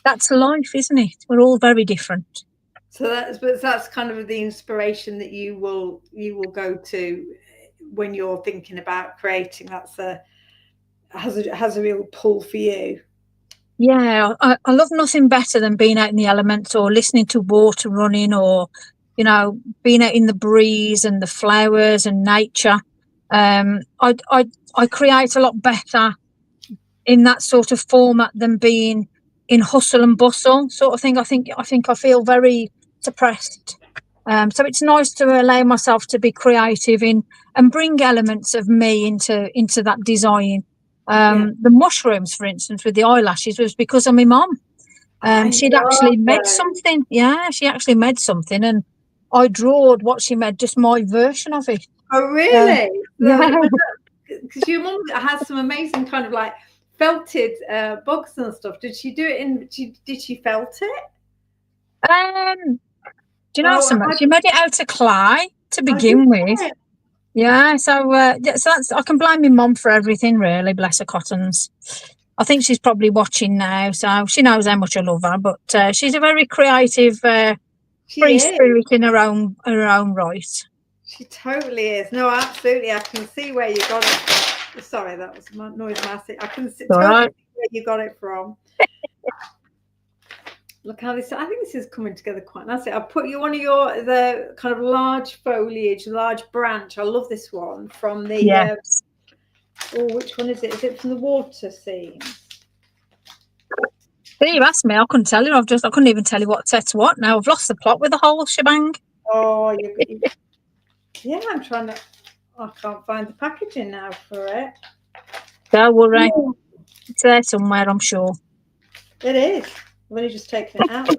that's life, isn't it? We're all very different. So that's kind of the inspiration that you will go to when you're thinking about creating. Has a real pull for you. Yeah, I love nothing better than being out in the elements or listening to water running, or, you know, being out in the breeze and the flowers and nature. I create a lot better in that sort of format than being in hustle and bustle sort of thing. I think I feel very suppressed. So it's nice to allow myself to be creative and bring elements of me into that design. The mushrooms, for instance, with the eyelashes, was because of my mum. She'd actually made something. Yeah, she actually made something, and I drawed what she made, just my version of it. Oh, really? Yeah. Because your mum has some amazing kind of like felted bugs and stuff. Did she do it in? Did she felt it? Do you know so much? You made it out of clay to begin with. Yeah, so that's I can blame my mum for everything, really. Bless her cottons. I think she's probably watching now, so she knows how much I love her. But she's a very creative, free spirit in her own right. She totally is. No, absolutely. I can see where you got it from. Sorry, that was my noise massive. I can see where you got it from. Look how this, I think this is coming together quite nicely. I'll put you one of the kind of large foliage, large branch. I love this one from the, which one is it? Is it from the water scene? There you asked me, I couldn't tell you. I couldn't even tell you what set's what. Now I've lost the plot with the whole shebang. Oh, yeah, I'm trying to, I can't find the packaging now for it. Don't worry. It's there somewhere, I'm sure. It is. I've only just taken it out.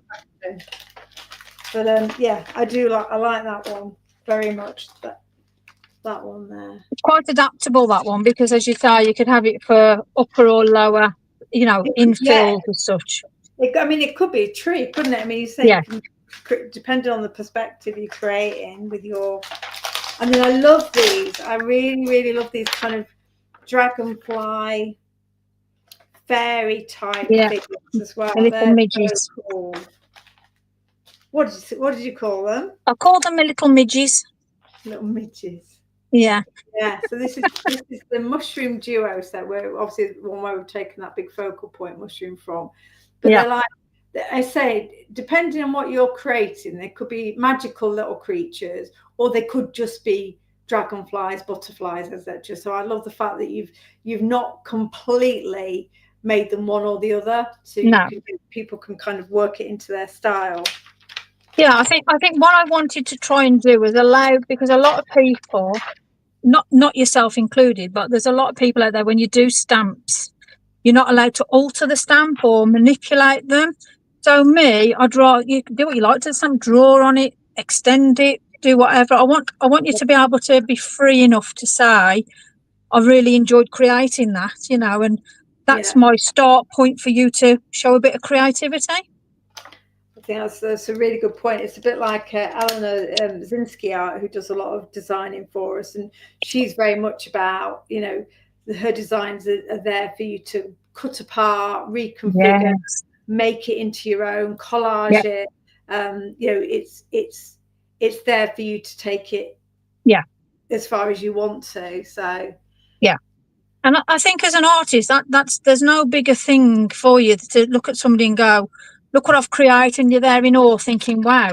But yeah, I like that one very much. That one there. It's quite adaptable, that one, because as you say, you could have it for upper or lower, infills as such. It could be a tree, couldn't it? I mean, you say depending on the perspective you're creating with your. I mean, I love these. I really, really love these kind of dragonfly fairy type figures as well. Little midges. So cool. What did you call them? I call them my little midges. Little midges. Yeah. Yeah. So this is the mushroom duo set. Where obviously the one where we've taken that big focal point mushroom from. But they're like, I say, depending on what you're creating, they could be magical little creatures, or they could just be dragonflies, butterflies, etc. So I love the fact that you've not completely made them one or the other, so people can kind of work it into their style. Yeah, I think what I wanted to try and do was allow, because a lot of people, not yourself included, but there's a lot of people out there, when you do stamps, you're not allowed to alter the stamp or manipulate them. So you can do what you like to the stamp, draw on it, extend it, do whatever. I want you to be able to be free enough to say, I've really enjoyed creating that, and that's my start point for you to show a bit of creativity. I think that's a really good point. It's a bit like Eleanor Zinsky art, who does a lot of designing for us, and she's very much about, her designs are there for you to cut apart, reconfigure, make it into your own, collage it. It's there for you to take it as far as you want to. So and I think as an artist, there's no bigger thing for you to look at somebody and go, look what I've created, and you're there in awe thinking, wow.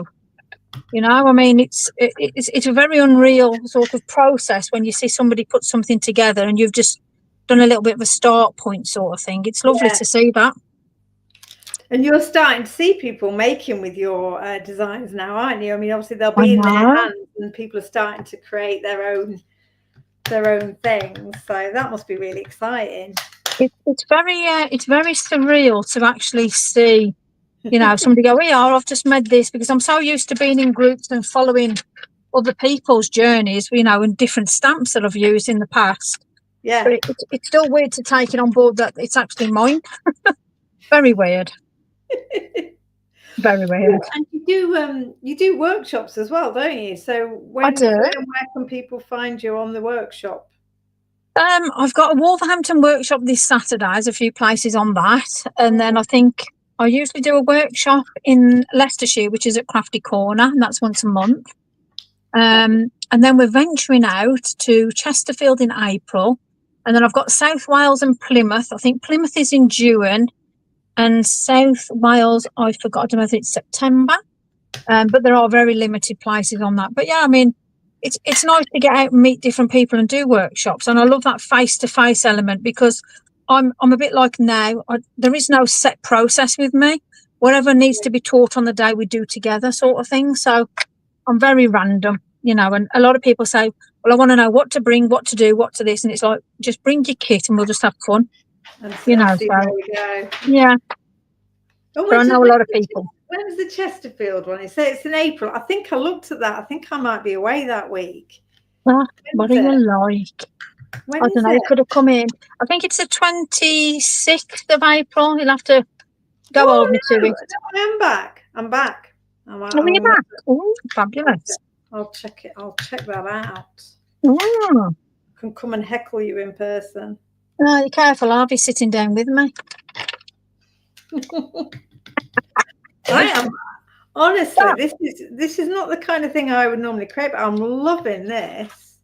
I mean, it's a very unreal sort of process when you see somebody put something together and you've just done a little bit of a start point sort of thing. It's lovely to see that. And you're starting to see people making with your designs now, aren't you? I mean, obviously they'll be in their hands, and people are starting to create their own things. So that must be really exciting. It's very surreal to actually see, somebody go, I've just made this, because I'm so used to being in groups and following other people's journeys, and different stamps that I've used in the past. Yeah. But it's still weird to take it on board that it's actually mine. Very weird. Very weird. And you do workshops as well, don't you? So where can people find you on the workshop? I've got a Wolverhampton workshop this Saturday. There's a few places on that, and then I think I usually do a workshop in Leicestershire, which is at Crafty Corner, and that's once a month. And then we're venturing out to Chesterfield in April, and then I've got South Wales and Plymouth. I think Plymouth is in June, and South Wales, I forgot, I don't know if it's September, but there are very limited places on that. But yeah, I mean, it's nice to get out and meet different people and do workshops, and I love that face-to-face element, because I'm a bit like now, there is no set process with me. Whatever needs to be taught on the day, we do together, sort of thing. So I'm very random, and a lot of people say, well, I want to know what to bring, what to do, what to this, and it's like, just bring your kit and we'll just have fun. So, yeah. But I know a lot of people. When's the Chesterfield one? It's in April. I think I looked at that. I think I might be away that week. What are When's it? you like? When I is don't know. it? It could have come in. I think it's the 26th of April. You'll have to go hold Oh me to no, it. no, I'm back. I'm back. Oh, you're back. Oh, fabulous. I'll check it. I'll check that out. Oh, I can come and heckle you in person. oh, you're careful. I'll be sitting down with me. I am honestly. Yeah. This is not the kind of thing I would normally create, but I'm loving this.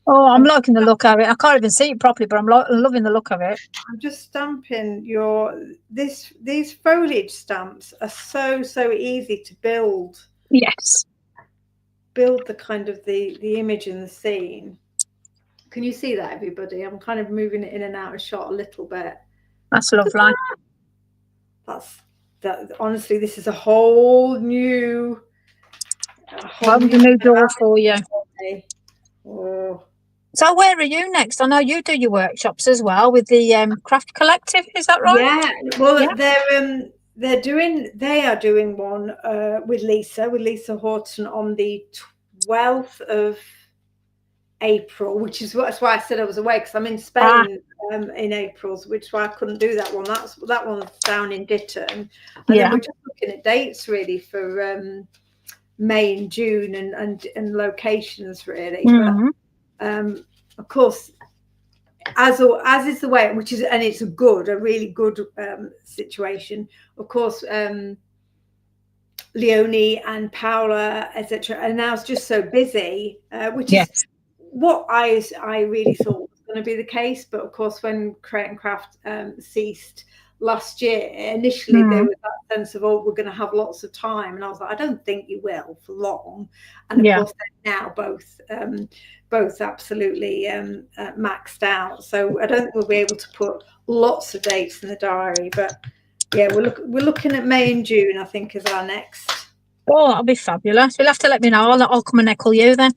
Oh, I'm liking the look of it. I can't even see it properly, but I'm loving the look of it. I'm just stamping these foliage stamps are so easy to build. Yes. Build the kind of the image in the scene. Can you see that, everybody? I'm kind of moving it in and out of shot a little bit. That's lovely. That honestly, this is a whole new Opened a new door for you. Oh. So where are you next? I know you do your workshops as well with the Craft Collective. Is that right? Yeah. Well, Yeah. they are doing one with Leesa Horton on the 12th of April, which is that's why I said I was away, because I'm in Spain in April, which is why I couldn't do that one. That one's down in Ditton, and then we're just looking at dates really for May and June and locations really. Mm-hmm. But of course, as is the way, which is, and it's a really good situation. Of course, Leonie and Paola, etc., and now it's just so busy, which is what I really thought was going to be the case. But of course, when Create and Craft ceased last year, initially there was that sense of, oh, we're going to have lots of time, and I was like, I don't think you will for long. And of course, they're now both absolutely maxed out. So I don't think we'll be able to put lots of dates in the diary, but yeah, we're looking at May and June, I think, as our next. Oh, that'll be fabulous. You'll have to let me know. I'll come and heckle you then.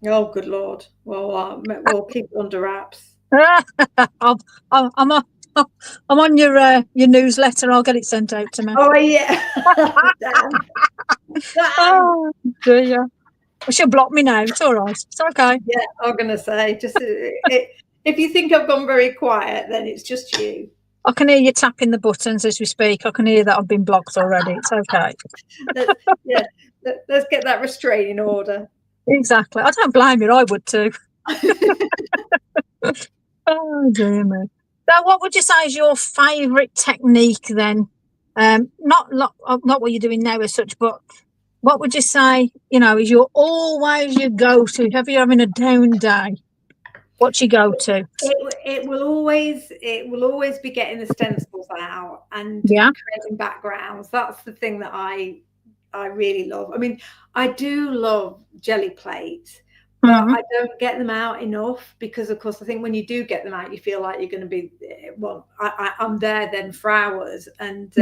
Oh, good Lord. Well, we'll keep it under wraps. I'm on your newsletter. I'll get it sent out to me. Oh, yeah. Oh, dear. Well, she'll block me now. It's all right. It's okay. Yeah, I'm going to say, just if you think I've gone very quiet, then it's just you. I can hear you tapping the buttons as we speak. I can hear that I've been blocked already. It's okay. Let's get that restraining order. Exactly. I don't blame you. I would too. Oh, dear me. So what would you say is your favourite technique then? Not what you're doing now as such, but what would you say, is always your go-to? If you're having a down day, what's your go-to? It will always be getting the stencils out and creating backgrounds. That's the thing that I really love. I mean, I do love jelly plates, but I don't get them out enough, because of course I think when you do get them out, you feel like you're going to be, well, I'm there then for hours, and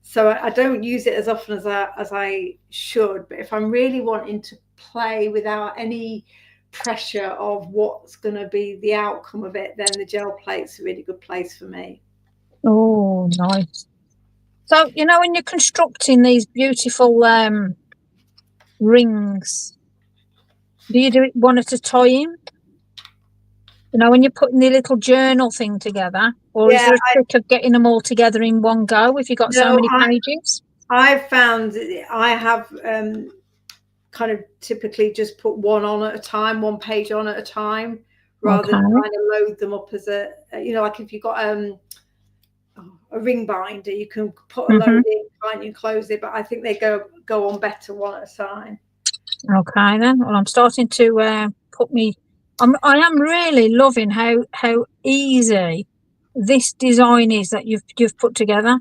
so I don't use it as often as I should. But if I'm really wanting to play without any pressure of what's going to be the outcome of it, then the gel plate's a really good place for me. Oh, nice. So when you're constructing these beautiful rings, do you do it one at a time? When you're putting the little journal thing together, or is there a trick of getting them all together in one go if you've got so many pages? I've found I have kind of typically just put one page on at a time, rather than trying to load them up as a, like if you've got a ring binder, you can put a load in, can't you, close it, but I think they go on better one at a time. Okay then. Well, I'm starting to put me. I am really loving how easy this design is that you've put together.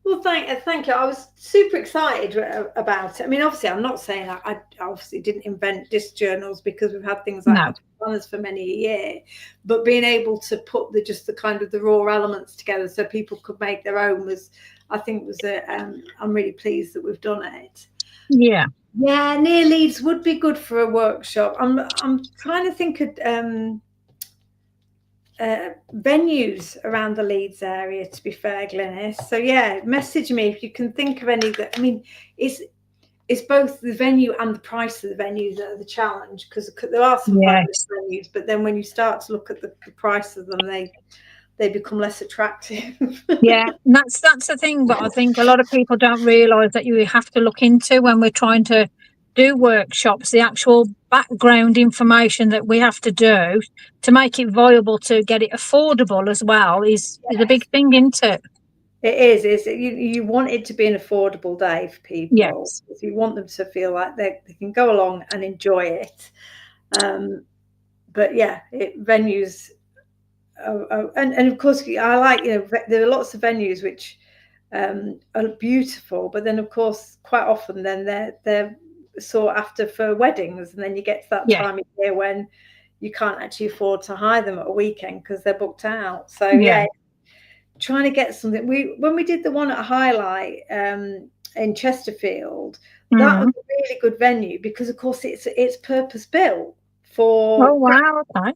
Well, thank you. I was super excited about it. I mean, obviously, I'm not saying I obviously didn't invent disc journals, because we've had things like planners for many a year. But being able to put the kind of the raw elements together so people could make their own I'm really pleased that we've done it. Yeah. Yeah, near Leeds would be good for a workshop. I'm trying to think of venues around the Leeds area, to be fair, Glynis. So yeah, message me if you can think of any that, I mean, it's it's both the venue and the price of the venues that are the challenge, because there are some fabulous venues, but then when you start to look at the price of them, they become less attractive. Yeah, and that's the thing. But I think a lot of people don't realise that you have to look into when we're trying to do workshops, the actual background information that we have to do to make it viable, to get it affordable as well, is a big thing, isn't it? It is. You want it to be an affordable day for people. Yes. You want them to feel like they can go along and enjoy it. But yeah, venues, and of course, I like, there are lots of venues which are beautiful, but then of course, quite often then they're sought after for weddings, and then you get to that time of year when you can't actually afford to hire them at a weekend because they're booked out. So trying to get something. When we did the one at Highlight in Chesterfield, that was a really good venue, because of course it's purpose built for. Oh wow! Okay.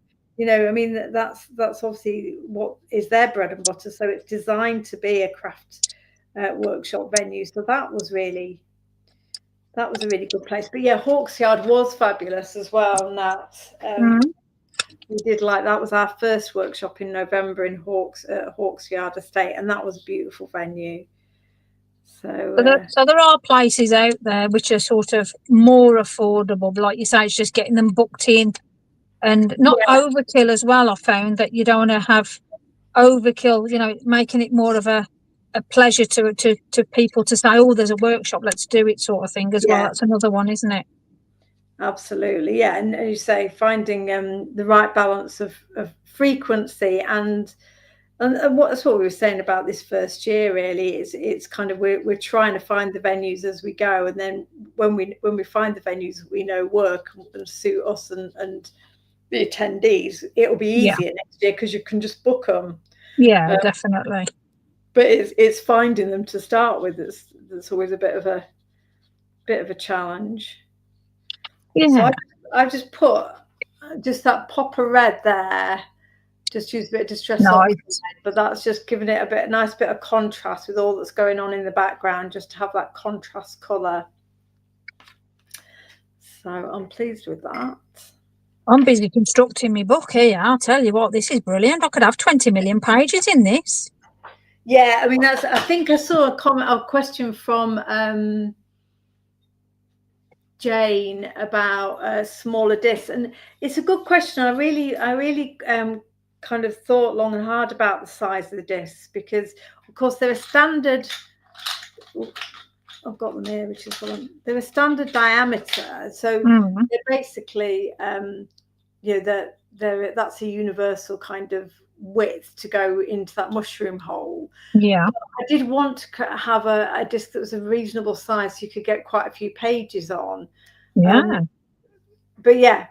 I mean, that's obviously what is their bread and butter. So it's designed to be a craft workshop venue. So that was a really good place. But yeah, Hawksyard was fabulous as well. And that we did, like, that was our first workshop in November in Hawksyard Estate, and that was a beautiful venue. So there are places out there which are sort of more affordable, but like you say, it's just getting them booked in, and not overkill as well. I found that you don't want to have overkill, making it more of a pleasure to people to say, oh, there's a workshop, let's do it, sort of thing as well. That's another one, isn't it? Absolutely, yeah. And as you say, finding the right balance of frequency and that's what we were saying about this first year. Really, it's kind of we're trying to find the venues as we go, and then when we find the venues that we know work and suit us and the attendees, it'll be easier next year because you can just book them. Yeah, definitely. But it's finding them to start with that's always a bit of a challenge. Yeah. So I've just put that pop of red there. Just use a bit of distress, but that's just giving it a nice bit of contrast with all that's going on in the background, just to have that contrast colour. So I'm pleased with that. I'm busy constructing my book here. I'll tell you what, this is brilliant. I could have 20 million pages in this. Yeah, I mean, I think I saw a question from Jane about smaller discs, and it's a good question. I really kind of thought long and hard about the size of the discs, because of course they're a standard. I've got them here, which is they're a standard diameter, so they're basically that's a universal kind of width to go into that mushroom hole. Yeah, I did want to have a disc that was a reasonable size, so you could get quite a few pages on. Yeah, but yeah,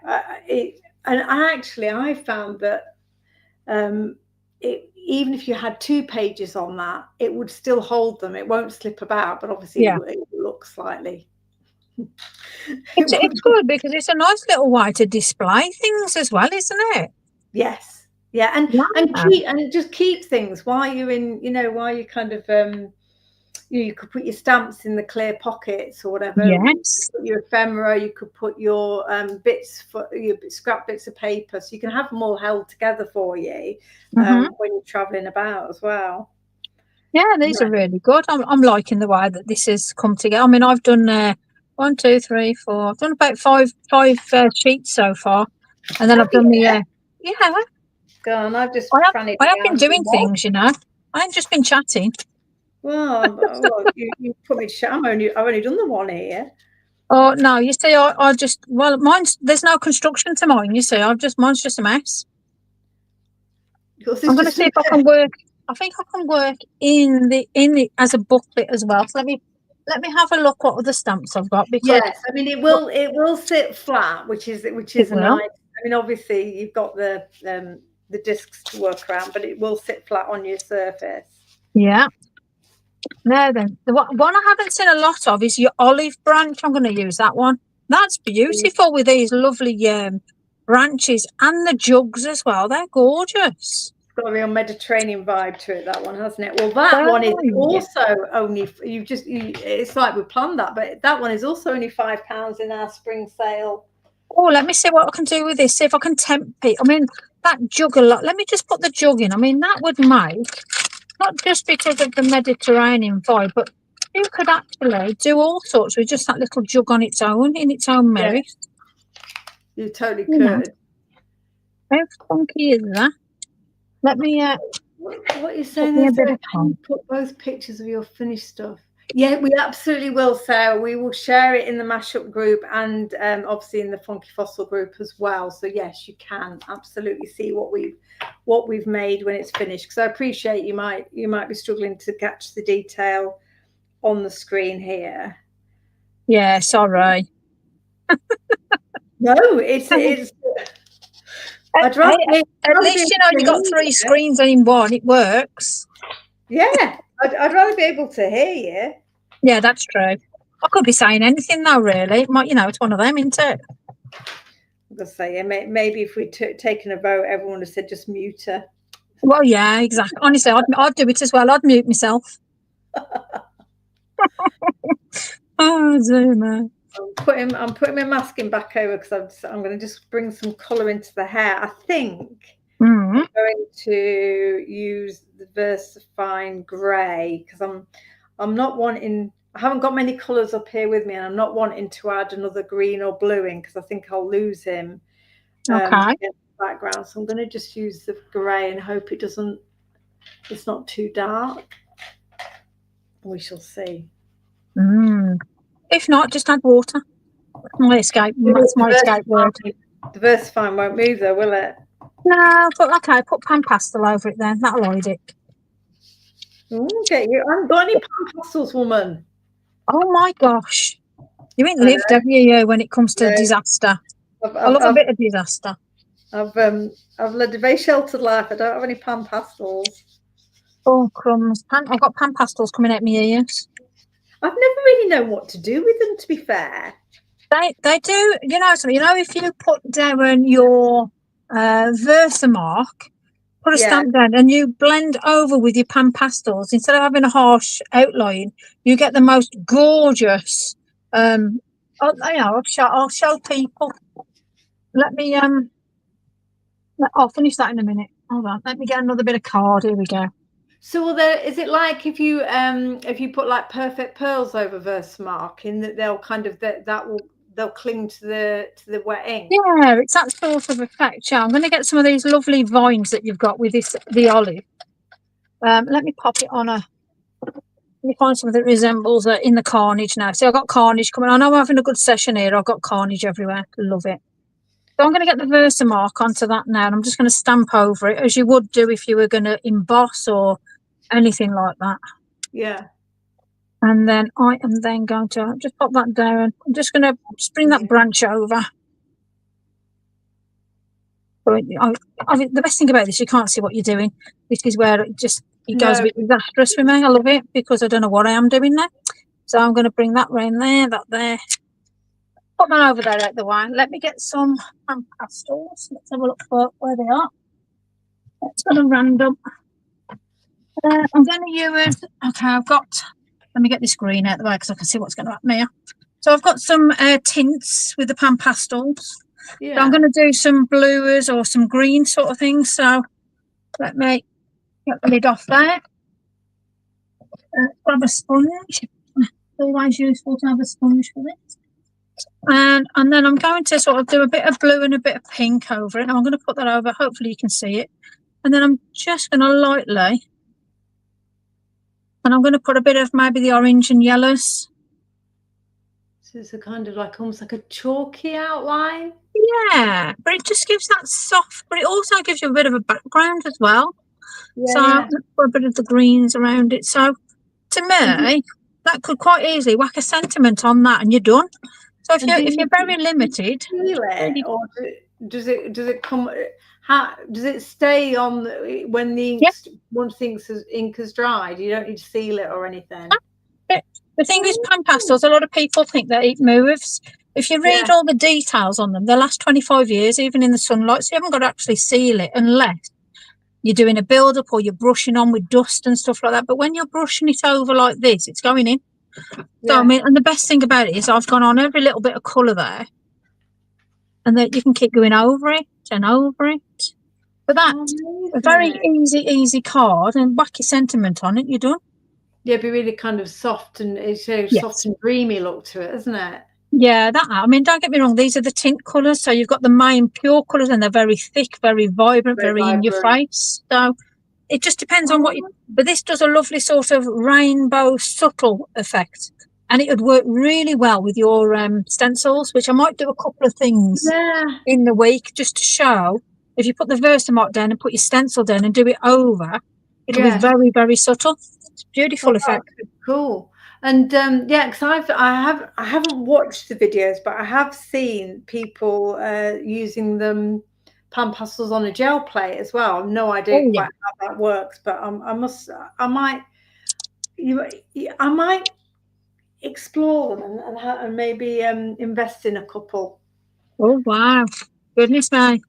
I found that even if you had 2 pages on that, it would still hold them. It won't slip about, but obviously it will look slightly. It's good because it's a nice little way to display things as well, isn't it? Yes, yeah, and just keep things while you're in, while you kind of you could put your stamps in the clear pockets or whatever. Yes. Put your ephemera, you could put your your scrap bits of paper, so you can have them all held together for you when you're traveling about as well. Yeah, these are really good. I'm liking the way that this has come together. I mean, I've done 1, 2, 3, 4. I've done about five sheets so far, and then I've done the Go on, I have been doing things, I ain't just been chatting. Well, you put me to chat. I've only done the one here. Oh no, you see, I just there's no construction to mine. You see, mine's just a mess. I'm going to see if I can work. I think I can work in the as a booklet as well. So let me have a look what other stamps I've got. Because yes, I mean it will sit flat, which is a nice. I mean, obviously you've got the discs to work around, but it will sit flat on your surface. Yeah. Now then, the one I haven't seen a lot of is your olive branch. I'm going to use that one. That's beautiful with these lovely branches, and the jugs as well. They're gorgeous. got a real Mediterranean vibe to it, that one, hasn't it? Well, that one is also only, it's like we planned that, but that one is also only £5 in our spring sale. Oh, let me see what I can do with this. See if I can tempt it. I mean, that jug a lot. Let me just put the jug in. I mean, that would make, not just because of the Mediterranean vibe, but you could actually do all sorts with just that little jug on its own, in its own merit. You totally could. How funky is that? Let me what are you saying there? Can you put both pictures of your finished stuff? Yeah, we absolutely will, Sarah. We will share it in the mashup group and obviously in the Funky Fossil group as well. So yes, you can absolutely see what we've made when it's finished. Because I appreciate you might be struggling to catch the detail on the screen here. Yeah, sorry. No, it's at least you know you got 3 screens in one. It works. Yeah, I'd rather be able to hear you. Yeah, that's true. I could be saying anything though, really. It might, it's one of them, isn't it? I'm gonna say, yeah, maybe if we'd taken a vote, everyone would have said just mute her. Well, yeah, exactly. Honestly, I'd do it as well. I'd mute myself. Oh, dear, man. I'm putting my masking back over because I'm going to just bring some colour into the hair. I think I'm going to use the VersaFine Grey because I'm not wanting. I haven't got many colours up here with me, and I'm not wanting to add another green or blue in because I think I'll lose him. Okay. In the background, so I'm going to just use the grey and hope it's not too dark. We shall see. If not, just add water. My escape. That's my escape word. The VersaFine won't move though, will it? No, but okay, put pan pastel over it then. That'll hide it. Okay, you haven't got any pan pastels, woman. Oh my gosh. You ain't lived, have you, when it comes to disaster? I love a bit of disaster. I've led a very sheltered life. I don't have any pan pastels. Oh, crumbs. I've got pan pastels coming out my ears. I've never really known what to do with them, to be fair. They do, if you put down your Versamark, put a stamp down and you blend over with your pan pastels, instead of having a harsh outline, you get the most gorgeous, I'll show people. Let me, I'll finish that in a minute. Hold on, let me get another bit of card. Here we go. So, is it like if you put like perfect pearls over Versamark, in that they'll kind of they'll cling to the wet ink? Yeah, it's that sort of effect. Yeah, I'm going to get some of these lovely vines that you've got with the olive. Let me pop it on Let me find something that resembles in the carnage now. See, I've got carnage coming. I know I'm having a good session here. I've got carnage everywhere. Love it. So I'm going to get the Versamark onto that now, and I'm just going to stamp over it as you would do if you were going to emboss or anything like that. Yeah. And then I am then going to just pop that down. I'm just going to bring that branch over. But the best thing about this, you can't see what you're doing. This is where it goes a bit disastrous for me. I love it because I don't know what I am doing there. So I'm going to bring that round there, that there. Put that over there out the way. Let me get some pan pastels. Let's have a look for where they are. Let's go to random. I'm going to use, let me get this green out the way because I can see what's going to happen here. So I've got some tints with the pan pastels. Yeah. So I'm going to do some blues or some green sort of things. So let me get the lid off there. Grab a sponge. It's always useful to have a sponge for this. And then I'm going to sort of do a bit of blue and a bit of pink over it. And I'm going to put that over. Hopefully you can see it. And then I'm just going to lightly, and I'm going to put a bit of maybe the orange and yellows. So it's a kind of like almost like a chalky outline. Yeah, but it just gives that soft, but it also gives you a bit of a background as well. Yeah, so let's put a bit of the greens around it. So to me, that could quite easily whack a sentiment on that, and you're done. So if you're very limited, or does it come? How does it stay on when the ink, once the ink has dried? You don't need to seal it or anything. The thing is, pan pastels, a lot of people think that it moves. If you read all the details on them, they last 25 years, even in the sunlight. So you haven't got to actually seal it unless you're doing a build up or you're brushing on with dust and stuff like that. But when you're brushing it over like this, it's going in. So, I mean, and the best thing about it is I've gone on every little bit of colour there, and then you can keep going over it and over it. But that's a very easy card, and whack your sentiment on it, you're done. Yeah, be really kind of soft and it's a soft and dreamy look to it, isn't it? Yeah, I mean, don't get me wrong, these are the tint colours. So you've got the main pure colours, and they're very thick, very vibrant, very in your face. So it just depends on what you. But this does a lovely sort of rainbow subtle effect, and it would work really well with your stencils, which I might do a couple of things in the week just to show. If you put the Versamark down and put your stencil down and do it over, it'll be very, very subtle. It's a beautiful effect. Cool. And because I haven't watched the videos, but I have seen people using them pan pastels on a gel plate as well. I've no idea quite how that works, but I might explore them and maybe invest in a couple. Oh wow, goodness me!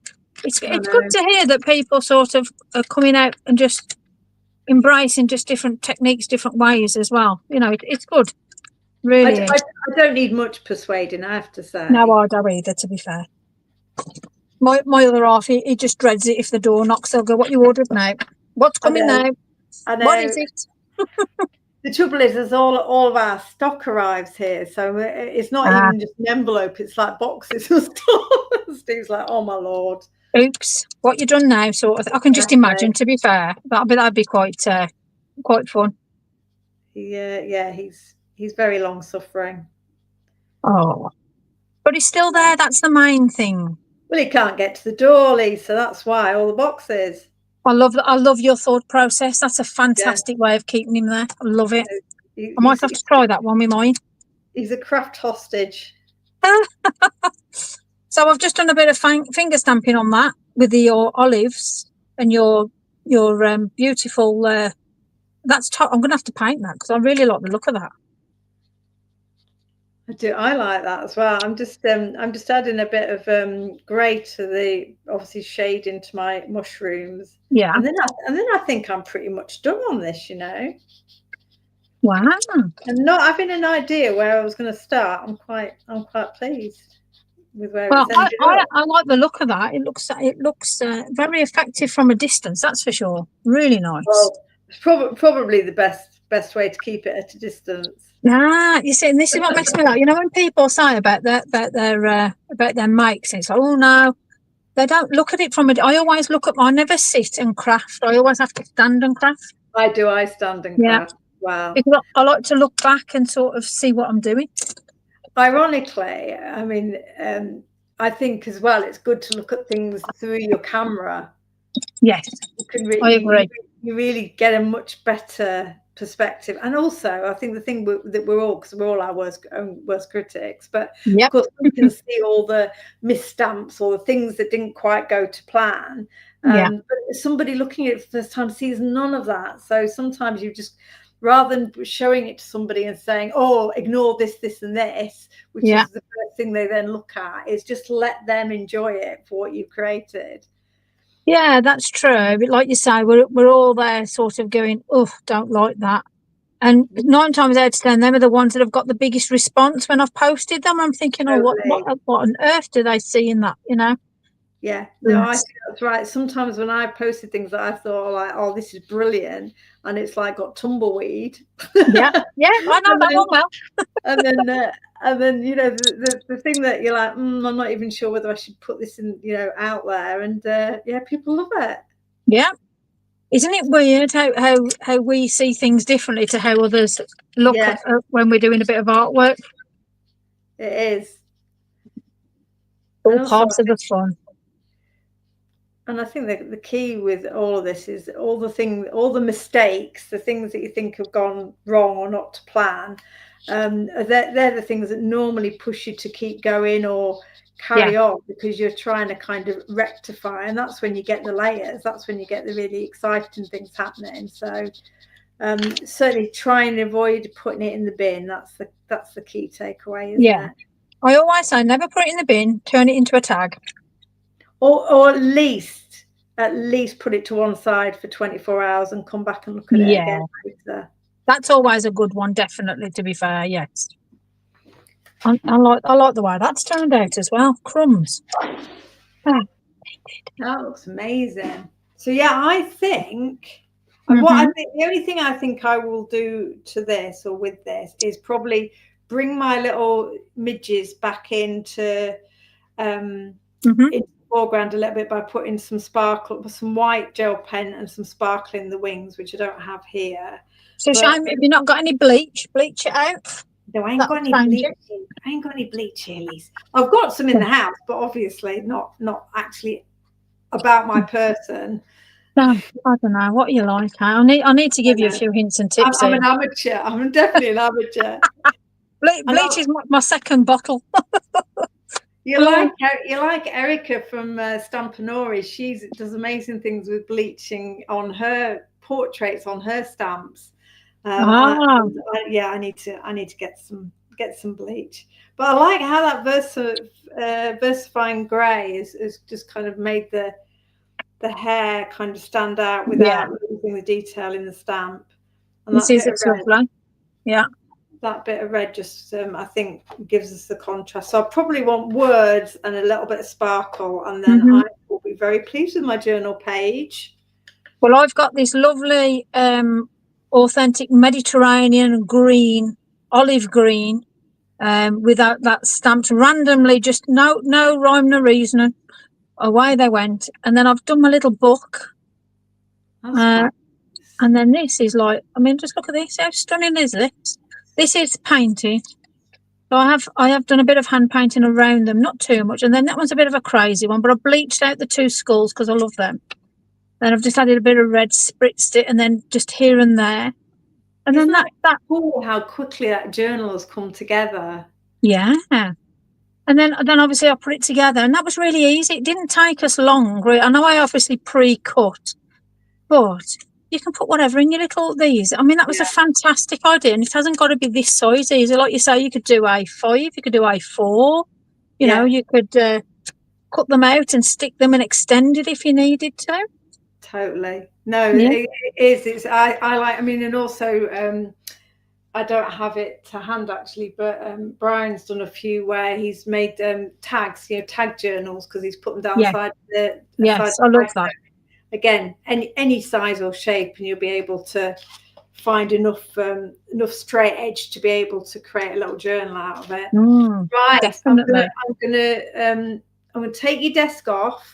It's good to hear that people sort of are coming out and just embracing just different techniques, different ways as well. You know, it's good. Really, I don't need much persuading, I have to say. No, I don't either, to be fair. My other half, he just dreads it if the door knocks. He'll go, "What you ordered now? What's coming now? I know. What is it?" The trouble is all of our stock arrives here, so it's not even just an envelope; it's like boxes and stuff. Steve's like, "Oh my lord! Oops, what you done now?" Sort of. I can just imagine. To be fair, that'd be quite fun. Yeah, he's very long suffering. Oh, but he's still there. That's the main thing. Well, he can't get to the door, Lisa. That's why all the boxes. I love your thought process. That's a fantastic way of keeping him there. I love it. I might have to try that one with mine. He's a craft hostage. So I've just done a bit of finger stamping on that with your olives and your beautiful. That's top. I'm going to have to paint that because I really like the look of that. I do. I like that as well. I'm just adding a bit of grey to the obviously shade into my mushrooms. Yeah. And then I think I'm pretty much done on this, you know. Wow. And not having an idea where I was going to start, I'm quite pleased with where it's ended up. I like the look of that. It looks very effective from a distance. That's for sure. Really nice. Well, it's probably the best way to keep it at a distance. You see, and this is what makes me laugh. You know, when people say about their makes, it's like, oh no, they don't look at it from a. I always look at. I never sit and craft. I always have to stand and craft. I do. I stand and craft. Wow. Because I like to look back and sort of see what I'm doing. Ironically, I mean, I think as well, it's good to look at things through your camera. Yes, I agree. You really get a much better perspective, and also I think the thing that we're all, because we're all our worst critics, but of course we can see all the misstamps or the things that didn't quite go to plan. But somebody looking at it for the first time sees none of that. So sometimes you just, rather than showing it to somebody and saying, "Oh, ignore this, this, and this," which is the first thing they then look at, is just let them enjoy it for what you've created. Yeah, that's true. But like you say, we're all there sort of going, "Oh, don't like that." And 9 times out of 10, them are the ones that have got the biggest response when I've posted them. I'm thinking, "Oh, what on earth do they see in that?" You know? Yeah, no, I think that's right. Sometimes when I posted things that I thought like, "Oh, this is brilliant," and it's like got tumbleweed. Yeah, I know that one well. and then you know the thing that you're like, I'm not even sure whether I should put this in, you know, out there, and people love it. Yeah, isn't it weird how we see things differently to how others look at, when we're doing a bit of artwork? It is all part of the fun. And I think that the key with all of this is all the mistakes, the things that you think have gone wrong or not to plan. They're the things that normally push you to keep going or carry on, because you're trying to kind of rectify, and that's when you get the layers. That's when you get the really exciting things happening. So certainly try and avoid putting it in the bin. That's the key takeaway, isn't it? I always say never put it in the bin, turn it into a tag. Or at least at least put it to one side for 24 hours and come back and look at it again later. That's always a good one, definitely, to be fair, yes. I like the way that's turned out as well. Crumbs. Oh. That looks amazing. So yeah, I think the only thing I think I will do to this or with this is probably bring my little midges back into into the foreground a little bit by putting some white gel pen and some sparkle in the wings, which I don't have here. So Shane, have you not got any bleach? Bleach it out. No, I ain't got any bleach. I ain't got any bleach here, Lisa. I've got some in the house, but obviously not actually about my person. No, I don't know. What are you like? I need to give you a few hints and tips. I'm an amateur. I'm definitely an amateur. Bleach is my second bottle. You like Erica from Stampanori. She does amazing things with bleaching on her portraits, on her stamps. I need to get some bleach. But I like how that versifying grey is just kind of made the hair kind of stand out without losing the detail in the stamp. And this is lovely. Yeah. That bit of red just I think gives us the contrast. So I probably want words and a little bit of sparkle, and then I will be very pleased with my journal page. Well, I've got this lovely authentic Mediterranean green, olive green, without that stamped randomly, just no rhyme, no reason. Away they went. And then I've done my little book. And then this is like, I mean, just look at this. How stunning is this? This is painted. So I have done a bit of hand painting around them, not too much. And then that one's a bit of a crazy one, but I bleached out the two skulls because I love them. Then I've just added a bit of red, spritzed it, and then just here and there. And then that cool how quickly that journal has come together. Yeah. And then obviously I put it together, and that was really easy. It didn't take us long. I know I obviously pre-cut, but you can put whatever in your little these. I mean, that was a fantastic idea, and it hasn't got to be this size easy. Like you say, you could do A5, you could do A4. You know, you could cut them out and stick them and extend it if you needed to. Totally. No, it is. It's I like. I mean, and also I don't have it to hand actually, but Brian's done a few where he's made tags, tag journals, because he's put them down side the. Yes, I love that. Again, any size or shape, and you'll be able to find enough straight edge to be able to create a little journal out of it. Right, definitely. I'm gonna take your desk off.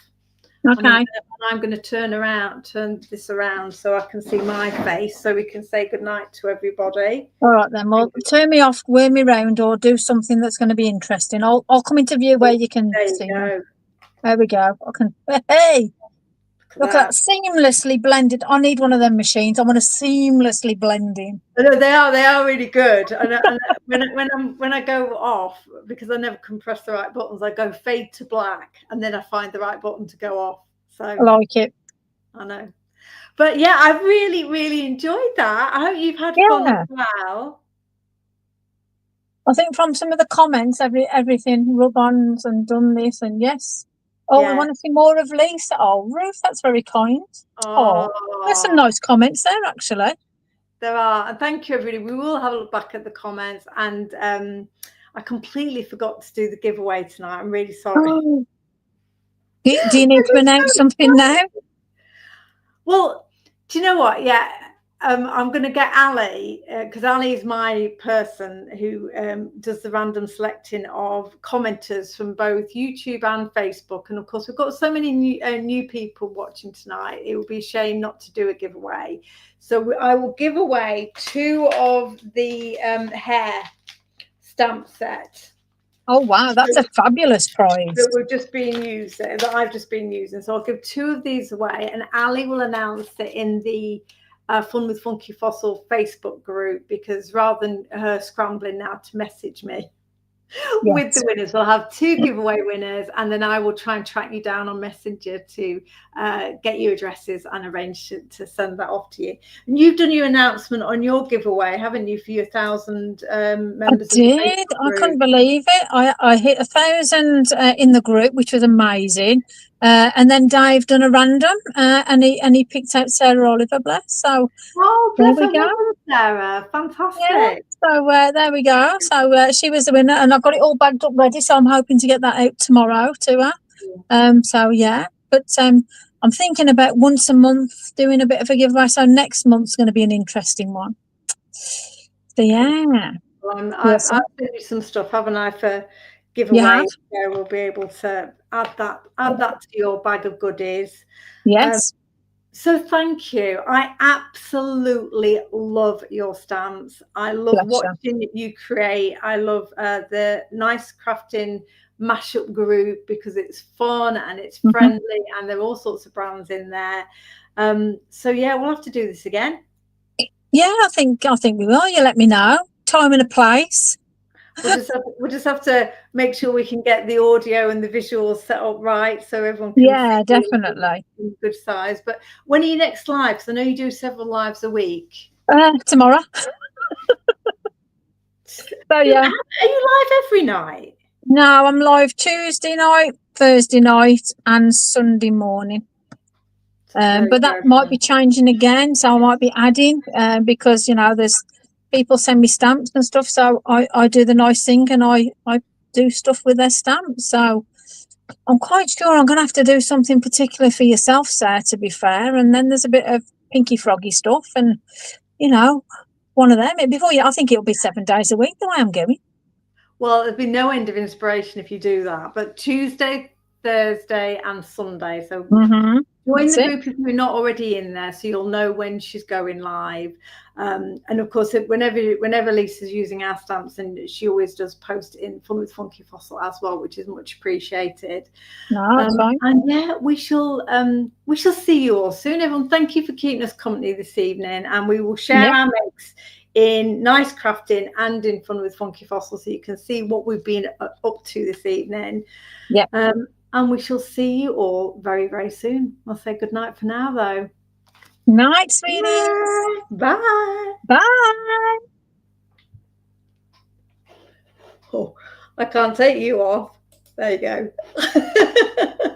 Okay. And I'm going to turn this around so I can see my face, so we can say goodnight to everybody. All right then. Well, turn me off, wear me round, or do something that's going to be interesting. I'll come into view where you can see me. There we go. Hey, look at that, seamlessly blended. I need one of them machines. I want to seamlessly blend in. They are really good. And when I go off, because I never can press the right buttons, I go fade to black, and then I find the right button to go off. So I like it. I know. But yeah, I really, really enjoyed that. I hope you've had fun as well. I think from some of the comments, everything rub-ons and done this, and yes. Oh, we want to see more of Lisa. Oh, Ruth, that's very kind. Oh, there's some nice comments there, actually. There are. And thank you, everybody. We will have a look back at the comments. And I completely forgot to do the giveaway tonight. I'm really sorry. Oh. Do you need to announce something now? Well, do you know what? Yeah. I'm going to get Ali, because Ali is my person who does the random selecting of commenters from both YouTube and Facebook. And of course, we've got so many new people watching tonight. It would be a shame not to do a giveaway. So I will give away 2 of the hair stamp set. Oh, wow. That's a fabulous prize. That we've just been using, that I've just been using. So I'll give 2 of these away, and Ali will announce it in the Fun with Funky Fossil Facebook group, because rather than her scrambling now to message me with the winners, we'll have 2 giveaway winners, and then I will try and track you down on Messenger to get your addresses and arrange to send that off to you. And you've done your announcement on your giveaway, haven't you, for your 1,000 members? I did. I couldn't believe it. I hit 1,000 in the group, which was amazing. And then Dave done a random, and he picked out Sarah Oliver, bless. So Oh, there bless we her, go. well done, Sarah. Yeah. Fantastic. So there we go. So she was the winner, and I've got it all bagged up ready. So I'm hoping to get that out tomorrow to her. So yeah, but I'm thinking about once a month doing a bit of a giveaway. So next month's going to be an interesting one. So yeah. Well, Yes, I've sent you some stuff, haven't I, for you giveaway? have? So we'll be able to add that to your bag of goodies. Yes. So thank you. I absolutely love your stamps. I love Bless you. watching you create. I love the Nice Crafting mashup group because it's fun and it's friendly, and there are all sorts of brands in there. So yeah, we'll have to do this again. Yeah, I think we will. You let me know. Time and a place. We'll just have to make sure we can get the audio and the visuals set up right so everyone can Yeah, see definitely. in good size. But when are you next live? Because I know you do several lives a week. Tomorrow. So yeah. Are you live every night? No, I'm live Tuesday night, Thursday night, and Sunday morning. But that might be changing again, so I might be adding because there's people send me stamps and stuff, so I do the nice thing and I do stuff with their stamps. So I'm quite sure I'm going to have to do something particular for yourself, Sarah, to be fair. And then there's a bit of Pinky Froggy stuff, and one of them. I think it'll be 7 days a week the way I'm going. Well, there'll be no end of inspiration if you do that. But Tuesday, Thursday, and Sunday. So join the group if you're not already in there, so you'll know when she's going live. And of course, whenever Lisa's using our stamps, and she always does post in Fun with Funky Fossil as well, which is much appreciated. No, that's fine. And yeah, we shall see you all soon. Everyone, thank you for keeping us company this evening, and we will share our makes in Nice Crafting and in Fun with Funky Fossil, so you can see what we've been up to this evening. Yeah. And we shall see you all very, very soon. I'll say good night for now, though. Night, sweeties. Bye. Bye. Oh, I can't take you off. There you go.